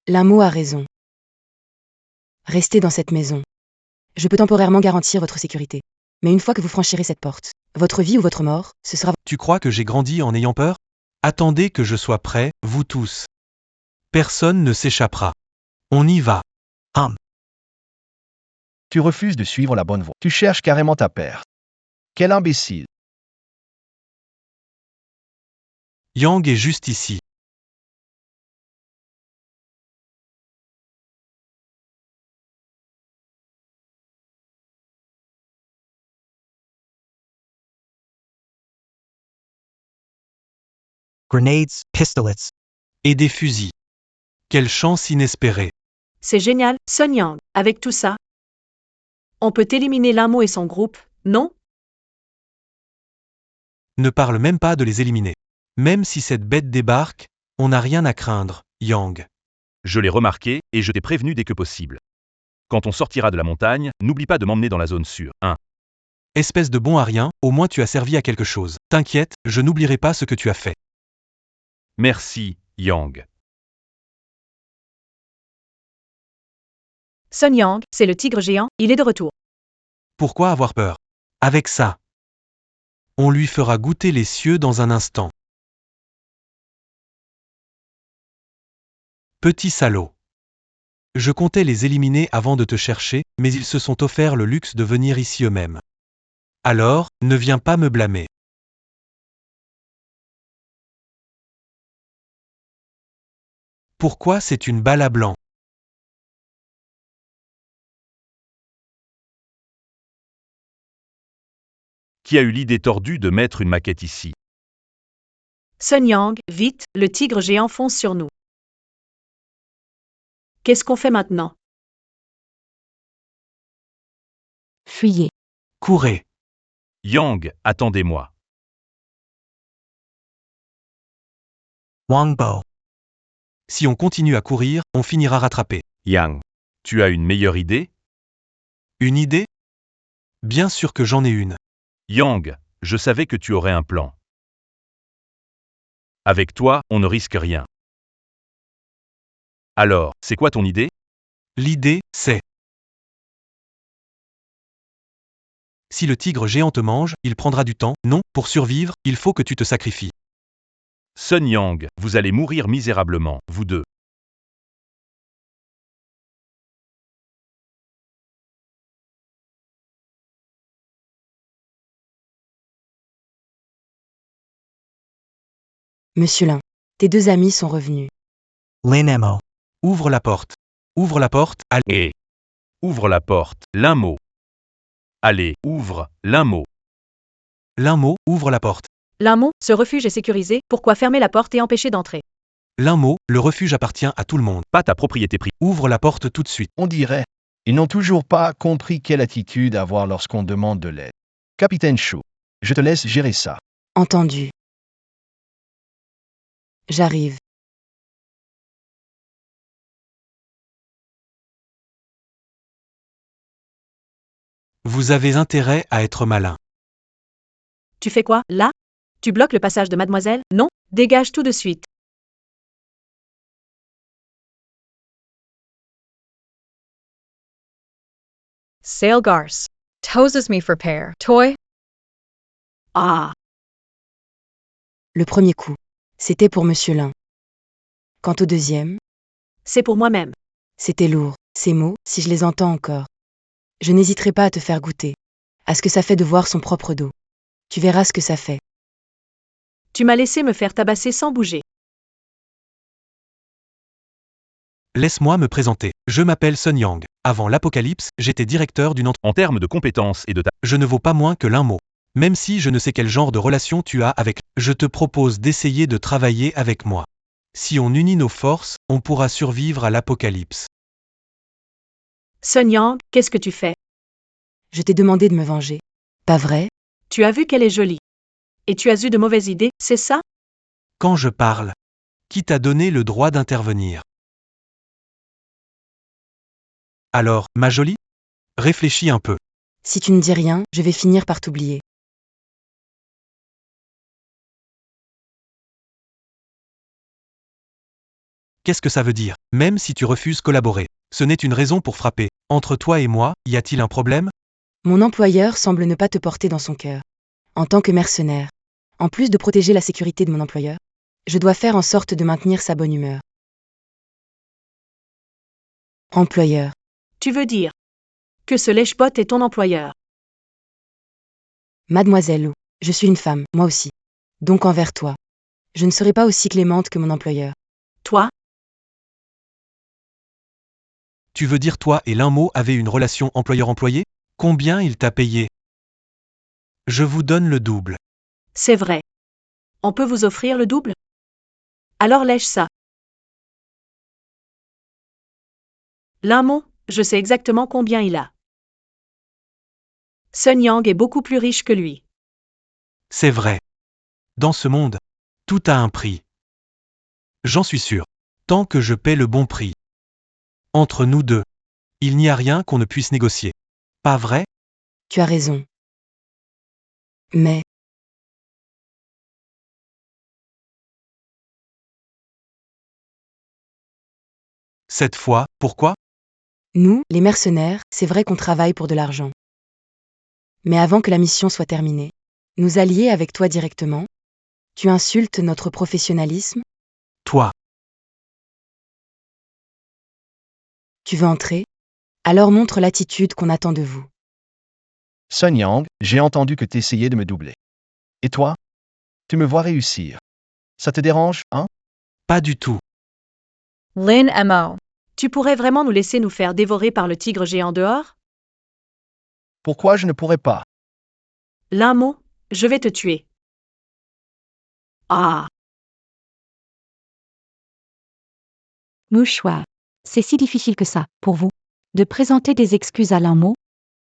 Linmo a raison. Restez dans cette maison. Je peux temporairement garantir votre sécurité. Mais une fois que vous franchirez cette porte, votre vie ou votre mort, ce sera... Tu crois que j'ai grandi en ayant peur? Attendez que je sois prêt, vous tous. Personne ne s'échappera. On y va. Tu refuses de suivre la bonne voie. Tu cherches carrément ta perte. Quel imbécile. Yang est juste ici. Grenades, pistolets. Et des fusils. Quelle chance inespérée. C'est génial, Sun Yang. Avec tout ça, on peut éliminer Linmo et son groupe, non? Ne parle même pas de les éliminer. Même si cette bête débarque, on n'a rien à craindre, Yang. Je l'ai remarqué, et je t'ai prévenu dès que possible. Quand on sortira de la montagne, n'oublie pas de m'emmener dans la zone sûre. 1. Espèce de bon à rien, au moins tu as servi à quelque chose. T'inquiète, je n'oublierai pas ce que tu as fait. Merci, Yang. Sun Yang, c'est le tigre géant, il est de retour. Pourquoi avoir peur? Avec ça. On lui fera goûter les cieux dans un instant. Petit salaud. Je comptais les éliminer avant de te chercher, mais ils se sont offert le luxe de venir ici eux-mêmes. Alors, ne viens pas me blâmer. Pourquoi c'est une balle à blanc? Qui a eu l'idée tordue de mettre une maquette ici? Sun Yang, vite, le tigre géant fonce sur nous. Qu'est-ce qu'on fait maintenant? Fuyez. Courez. Yang, attendez-moi. Wangbo. Si on continue à courir, on finira rattrapé. Yang, tu as une meilleure idée? Une idée? Bien sûr que j'en ai une. Yang, je savais que tu aurais un plan. Avec toi, on ne risque rien. Alors, c'est quoi ton idée? L'idée, c'est... Si le tigre géant te mange, il prendra du temps. Non, pour survivre, il faut que tu te sacrifies. Sun Yang, vous allez mourir misérablement, vous deux. Monsieur Lin, tes deux amis sont revenus. Lin Mo. Ouvre la porte. Ouvre la porte, allez. Et ouvre la porte, l'un mot. Allez, ouvre, l'un mot. L'un mot, ouvre la porte. L'un mot, ce refuge est sécurisé, pourquoi fermer la porte et empêcher d'entrer? L'un mot, le refuge appartient à tout le monde. Pas ta propriété privée. Ouvre la porte tout de suite. On dirait. Ils n'ont toujours pas compris quelle attitude avoir lorsqu'on demande de l'aide. Capitaine Shaw, je te laisse gérer ça. Entendu. J'arrive. Vous avez intérêt à être malin. Tu fais quoi, là? Tu bloques le passage de mademoiselle? Non, dégage tout de suite. Sailgars. Toses me for pair. Toy. Ah, Le premier coup, c'était pour Monsieur Lin. Quant au deuxième, c'est pour moi-même. c'était lourd. Ces mots, si je les entends encore. Je n'hésiterai pas à te faire goûter. À ce que ça fait de voir son propre dos. Tu verras ce que ça fait. Tu m'as laissé me faire tabasser sans bouger. Laisse-moi me présenter. Je m'appelle Sun Yang. Avant l'apocalypse, j'étais directeur d'une entreprise. En termes de compétences et de ta... Je ne vaux pas moins que l'un mot. Même si je ne sais quel genre de relation tu as avec, je te propose d'essayer de travailler avec moi. Si on unit nos forces, on pourra survivre à l'apocalypse. Sun Yang, qu'est-ce que tu fais? Je t'ai demandé de me venger. Pas vrai? Tu as vu qu'elle est jolie. Et tu as eu de mauvaises idées, c'est ça? Quand je parle, qui t'a donné le droit d'intervenir? Alors, ma jolie? Réfléchis un peu. Si tu ne dis rien, je vais finir par t'oublier. Qu'est-ce que ça veut dire? Même si tu refuses collaborer, ce n'est une raison pour frapper. Entre toi et moi, y a-t-il un problème? Mon employeur semble ne pas te porter dans son cœur. En tant que mercenaire, en plus de protéger la sécurité de mon employeur, je dois faire en sorte de maintenir sa bonne humeur. Employeur. Tu veux dire que ce lèche-bot est ton employeur? Mademoiselle Lou, je suis une femme, moi aussi. Donc envers toi. Je ne serai pas aussi clémente que mon employeur. Toi? Tu veux dire toi et l'un mot avaient une relation employeur-employé? Combien il t'a payé? Je vous donne le double. C'est vrai. On peut vous offrir le double? Alors lèche ça. L'un mot, je sais exactement combien il a. Sun Yang est beaucoup plus riche que lui. C'est vrai. Dans ce monde, tout a un prix. J'en suis sûr. Tant que je paie le bon prix. Entre nous deux, il n'y a rien qu'on ne puisse négocier. Pas vrai? Tu as raison. Mais, Cette fois, pourquoi? nous, les mercenaires, c'est vrai qu'on travaille pour de l'argent. Mais avant que la mission soit terminée, nous allier avec toi directement, tu insultes notre professionnalisme? Toi, Tu veux entrer? Alors montre l'attitude qu'on attend de vous. Sun Yang, j'ai entendu que t'essayais de me doubler. Et toi? Tu me vois réussir. Ça te dérange, hein? pas du tout. Lin Mo. Tu pourrais vraiment nous laisser nous faire dévorer par le tigre géant dehors? Pourquoi je ne pourrais pas? L'un mot, je vais te tuer. Ah, Mouchoir. C'est si difficile que ça, pour vous. De présenter des excuses à l'un mot.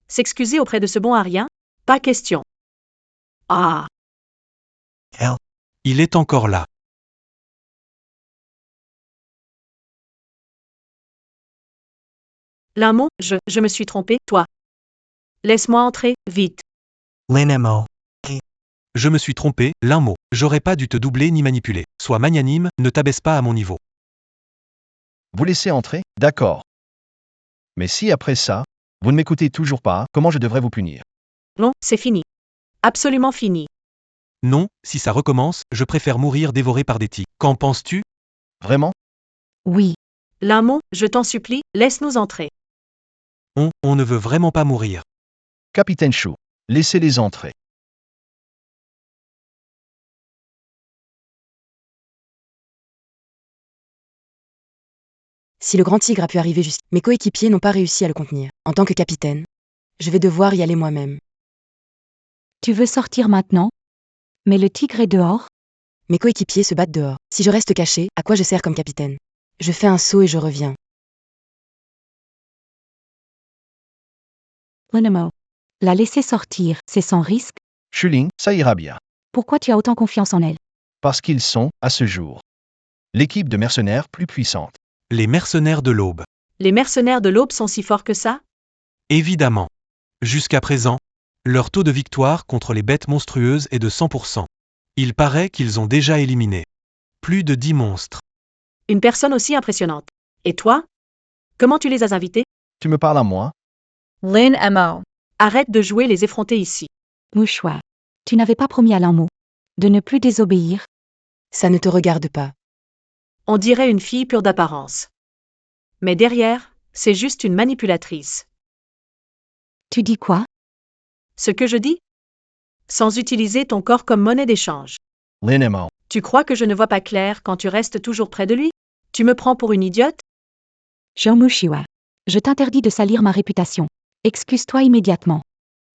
S'excuser auprès de ce bon à rien? Pas question. Ah, Elle. Il est encore là. l'un mot, je me suis trompé, toi. Laisse-moi entrer, vite. Linemo. Je me suis trompé, l'un mot. J'aurais pas dû te doubler ni manipuler. Sois magnanime, ne t'abaisse pas à mon niveau. Vous laissez entrer? D'accord. Mais si après ça, vous ne m'écoutez toujours pas, comment je devrais vous punir? Non, c'est fini. Absolument fini. Non, si ça recommence, je préfère mourir dévoré par des tigres. Qu'en penses-tu? Vraiment? Oui. L'un mot, je t'en supplie, laisse-nous entrer. On ne veut vraiment pas mourir. Capitaine Chou, laissez-les entrer. Si le grand tigre a pu arriver jusqu'ici, mes coéquipiers n'ont pas réussi à le contenir. En tant que capitaine, je vais devoir y aller moi-même. Tu veux sortir maintenant? Mais le tigre est dehors? Mes coéquipiers se battent dehors. Si je reste caché, à quoi je sers comme capitaine? Je fais un saut et je reviens. Linemo. La laisser sortir, c'est sans risque? Shuling, ça ira bien. Pourquoi tu as autant confiance en elle? Parce qu'ils sont, à ce jour, l'équipe de mercenaires plus puissante. Les mercenaires de l'aube. Les mercenaires de l'aube sont si forts que ça? Évidemment. Jusqu'à présent, leur taux de victoire contre les bêtes monstrueuses est de 100%. Il paraît qu'ils ont déjà éliminé plus de 10 monstres. Une personne aussi impressionnante. Et toi? Comment tu les as invités? Tu me parles à moi? Lynn Mo. Arrête de jouer les effrontés ici. Mouchoir. Tu n'avais pas promis à l'un mot de ne plus désobéir? Ça ne te regarde pas. On dirait une fille pure d'apparence. Mais derrière, c'est juste une manipulatrice. Tu dis quoi? Ce que je dis? Sans utiliser ton corps comme monnaie d'échange. Linemo. Tu crois que je ne vois pas clair quand tu restes toujours près de lui? Tu me prends pour une idiote? Jean Mushiwa. Je t'interdis de salir ma réputation. Excuse-toi immédiatement.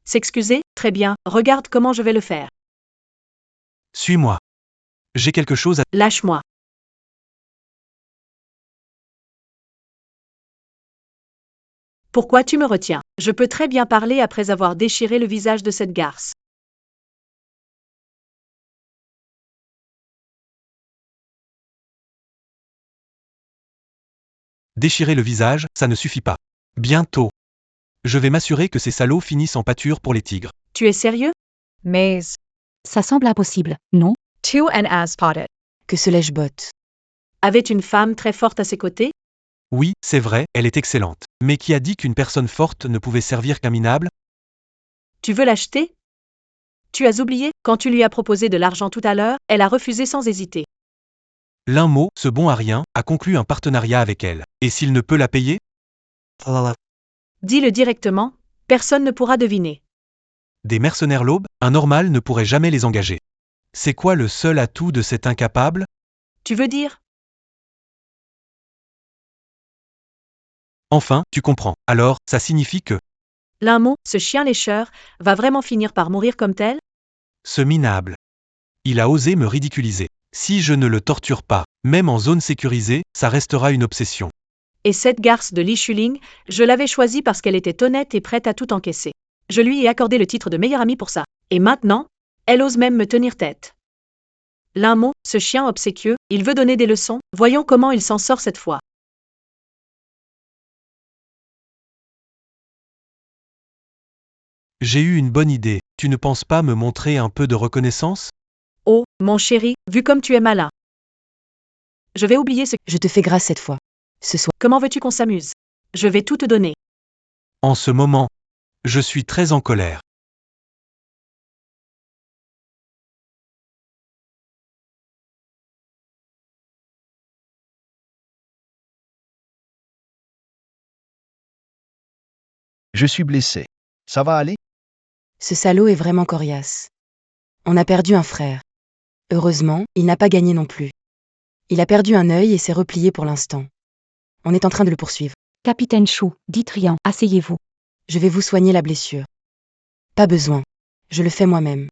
S'excuser? Très bien, regarde comment je vais le faire. Suis-moi. J'ai quelque chose à... Lâche-moi. Pourquoi tu me retiens? Je peux très bien parler après avoir déchiré le visage de cette garce. Déchirer le visage, ça ne suffit pas. Bientôt. Je vais m'assurer que ces salauds finissent en pâture pour les tigres. Tu es sérieux? Maze. Ça semble impossible, non? To and as spotted. Que se lèche-botte. Avait une femme très forte à ses côtés? Oui, c'est vrai, elle est excellente. Mais qui a dit qu'une personne forte ne pouvait servir qu'un minable? Tu veux l'acheter? Tu as oublié, quand tu lui as proposé de l'argent tout à l'heure, elle a refusé sans hésiter. L'un mot, ce bon à rien, a conclu un partenariat avec elle. Et s'il ne peut la payer? Dis-le directement, personne ne pourra deviner. Des mercenaires l'aube, un normal ne pourrait jamais les engager. C'est quoi le seul atout de cet incapable? Tu veux dire? Enfin, tu comprends. Alors, ça signifie que L'un mot, ce chien lécheur, va vraiment finir par mourir comme tel? ce minable, il a osé me ridiculiser. Si je ne le torture pas, même en zone sécurisée, ça restera une obsession. Et cette garce de Li Shuling, je l'avais choisie parce qu'elle était honnête et prête à tout encaisser. Je lui ai accordé le titre de meilleure amie pour ça. Et maintenant, elle ose même me tenir tête. L'un mot, ce chien obséquieux, il veut donner des leçons, voyons comment il s'en sort cette fois. J'ai eu une bonne idée. Tu ne penses pas me montrer un peu de reconnaissance? Oh, mon chéri, vu comme tu es malin. Je vais oublier ce... Je te fais grâce cette fois. Ce soir. Comment veux-tu qu'on s'amuse? Je vais tout te donner. En ce moment, je suis très en colère. Je suis blessé. Ça va aller? Ce salaud est vraiment coriace. On a perdu un frère. Heureusement, il n'a pas gagné non plus. Il a perdu un œil et s'est replié pour l'instant. On est en train de le poursuivre. Capitaine Chou, dit Trian, asseyez-vous. Je vais vous soigner la blessure. Pas besoin. Je le fais moi-même.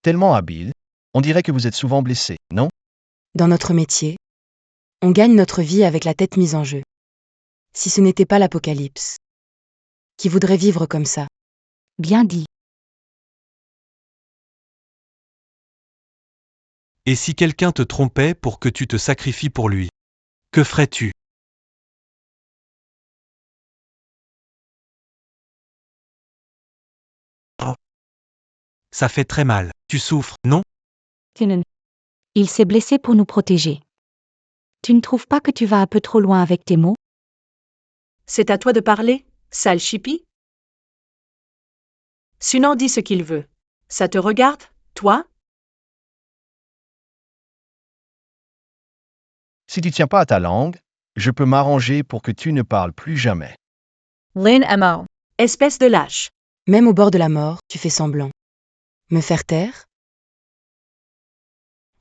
Tellement habile. On dirait que vous êtes souvent blessé, non? Dans notre métier, on gagne notre vie avec la tête mise en jeu. Si ce n'était pas l'apocalypse. Qui voudrait vivre comme ça? Bien dit. Et si quelqu'un te trompait pour que tu te sacrifies pour lui? Que ferais-tu? Ça fait très mal. Tu souffres, non? Il s'est blessé pour nous protéger. Tu ne trouves pas que tu vas un peu trop loin avec tes mots? C'est à toi de parler, sale chipie? Sunan dit ce qu'il veut. Ça te regarde, toi? Si tu tiens pas à ta langue, je peux m'arranger pour que tu ne parles plus jamais. Lynn M.O. Espèce de lâche. Même au bord de la mort, tu fais semblant. Me faire taire?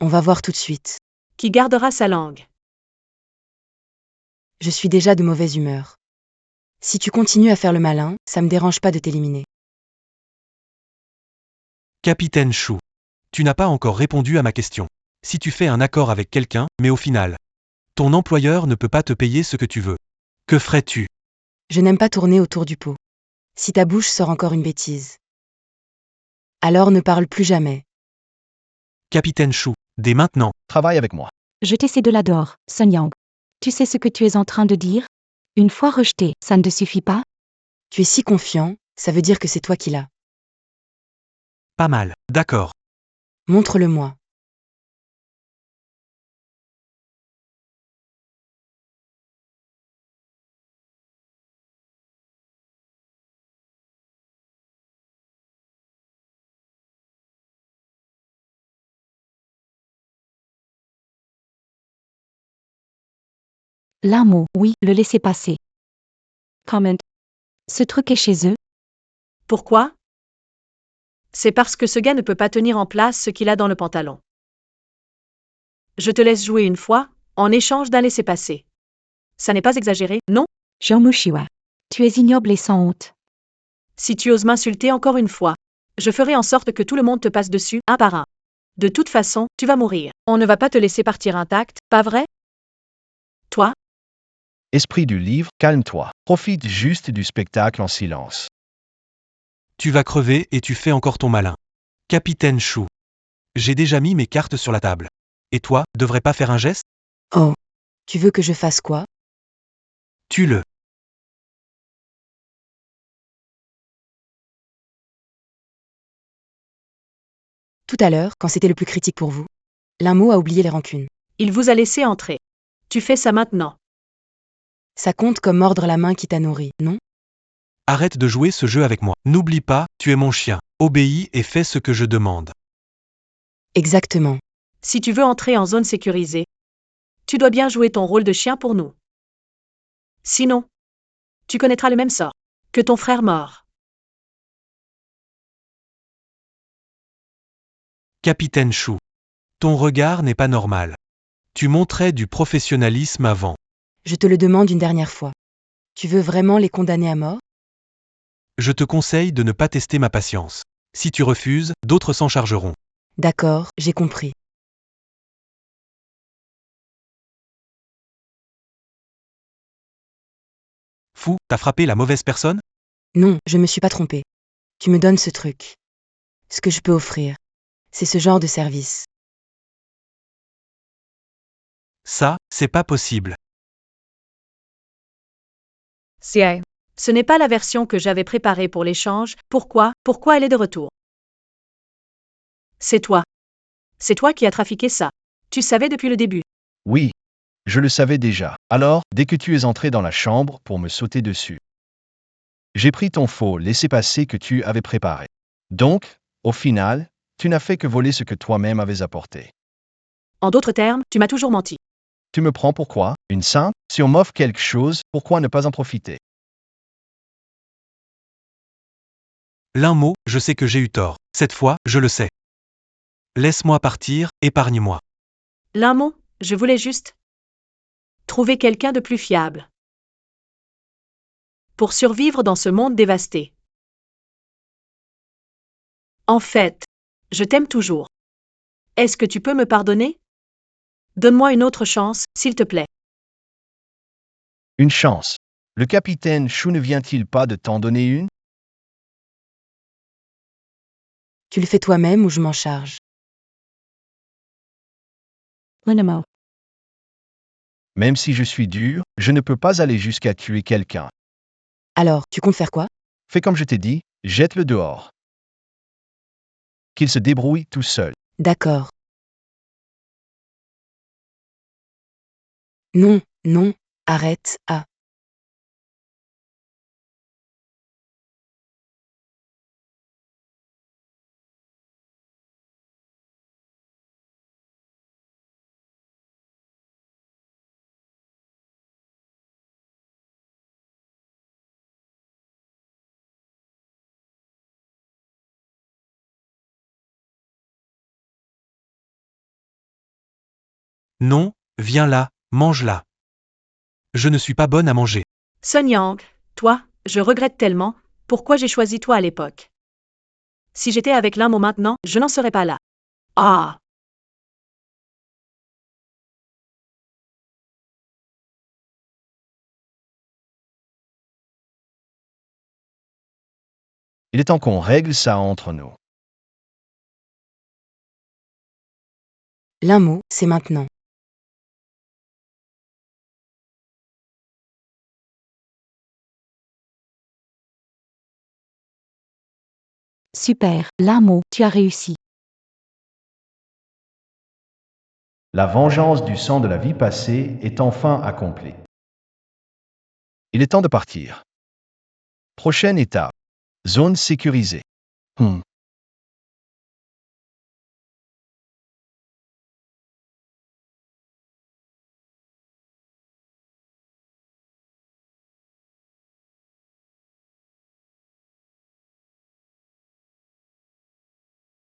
On va voir tout de suite. Qui gardera sa langue? Je suis déjà de mauvaise humeur. Si tu continues à faire le malin, ça me dérange pas de t'éliminer. Capitaine Chou. Tu n'as pas encore répondu à ma question. Si tu fais un accord avec quelqu'un, mais au final, ton employeur ne peut pas te payer ce que tu veux. Que ferais-tu? Je n'aime pas tourner autour du pot. Si ta bouche sort encore une bêtise. Alors ne parle plus jamais. Capitaine Chou. Dès maintenant. Travaille avec moi. Jetez ces deux-là dehors, Sun Yang. Tu sais ce que tu es en train de dire? Une fois rejeté, ça ne te suffit pas? Tu es si confiant, ça veut dire que c'est toi qui l'as. Pas mal. D'accord. Montre-le-moi. L'un mot, oui, le laisser passer. Comment? Ce truc est chez eux? Pourquoi? C'est parce que ce gars ne peut pas tenir en place ce qu'il a dans le pantalon. Je te laisse jouer une fois, en échange d'un laissez-passer. Ça n'est pas exagéré, non? Jean Mushiwa. Tu es ignoble et sans honte. Si tu oses m'insulter encore une fois, je ferai en sorte que tout le monde te passe dessus, un par un. De toute façon, tu vas mourir. On ne va pas te laisser partir intact, pas vrai? Toi? Esprit du livre, calme-toi. Profite juste du spectacle en silence. Tu vas crever et tu fais encore ton malin. Capitaine Chou. J'ai déjà mis mes cartes sur la table. Et toi, devrais pas faire un geste? Oh. Tu veux que je fasse quoi? Tue-le. Tout à l'heure, quand c'était le plus critique pour vous, l'un mot a oublié les rancunes. Il vous a laissé entrer. Tu fais ça maintenant. Ça compte comme mordre la main qui t'a nourri, non? Arrête de jouer ce jeu avec moi. N'oublie pas, tu es mon chien. Obéis et fais ce que je demande. Exactement. Si tu veux entrer en zone sécurisée, tu dois bien jouer ton rôle de chien pour nous. Sinon, tu connaîtras le même sort que ton frère mort. Capitaine Chou. Ton regard n'est pas normal. Tu montrais du professionnalisme avant. Je te le demande une dernière fois. Tu veux vraiment les condamner à mort? Je te conseille de ne pas tester ma patience. Si tu refuses, d'autres s'en chargeront. D'accord, j'ai compris. Fou, t'as frappé la mauvaise personne? Non, je me suis pas trompée. Tu me donnes ce truc. Ce que je peux offrir, c'est ce genre de service. Ça, c'est pas possible. Ce n'est pas la version que j'avais préparée pour l'échange. Pourquoi elle est de retour? C'est toi. C'est toi qui as trafiqué ça. Tu savais depuis le début. Oui, je le savais déjà. Alors, dès que tu es entré dans la chambre pour me sauter dessus, j'ai pris ton faux laissez-passer que tu avais préparé. Donc, au final, tu n'as fait que voler ce que toi-même avais apporté. En d'autres termes, tu m'as toujours menti. Tu me prends pour quoi? Une sainte? Si on m'offre quelque chose, pourquoi ne pas en profiter? L'un mot, je sais que j'ai eu tort. Cette fois, je le sais. Laisse-moi partir, épargne-moi. L'un mot, je voulais juste trouver quelqu'un de plus fiable. Pour survivre dans ce monde dévasté. En fait, Je t'aime toujours. Est-ce que tu peux me pardonner? Donne-moi une autre chance, s'il te plaît. Une chance. Le capitaine Chou ne vient-il pas de t'en donner une? Tu le fais toi-même ou je m'en charge? Linamo. Même si je suis dur, je ne peux pas aller jusqu'à tuer quelqu'un. Alors, tu comptes faire quoi? Fais comme je t'ai dit, jette-le dehors. Qu'il se débrouille tout seul. D'accord. Non, non, arrête, ah. Non, viens là, mange-la. Je ne suis pas bonne à manger. Sun Yang, toi, je regrette tellement, pourquoi j'ai choisi toi à l'époque. Si j'étais avec l'un mot maintenant, je n'en serais pas là. Ah! Il est temps qu'on règle ça entre nous. L'un mot, c'est maintenant. Super, Lamo, tu as réussi. La vengeance du sang de la vie passée est enfin accomplie. Il est temps de partir. Prochaine étape. Zone sécurisée.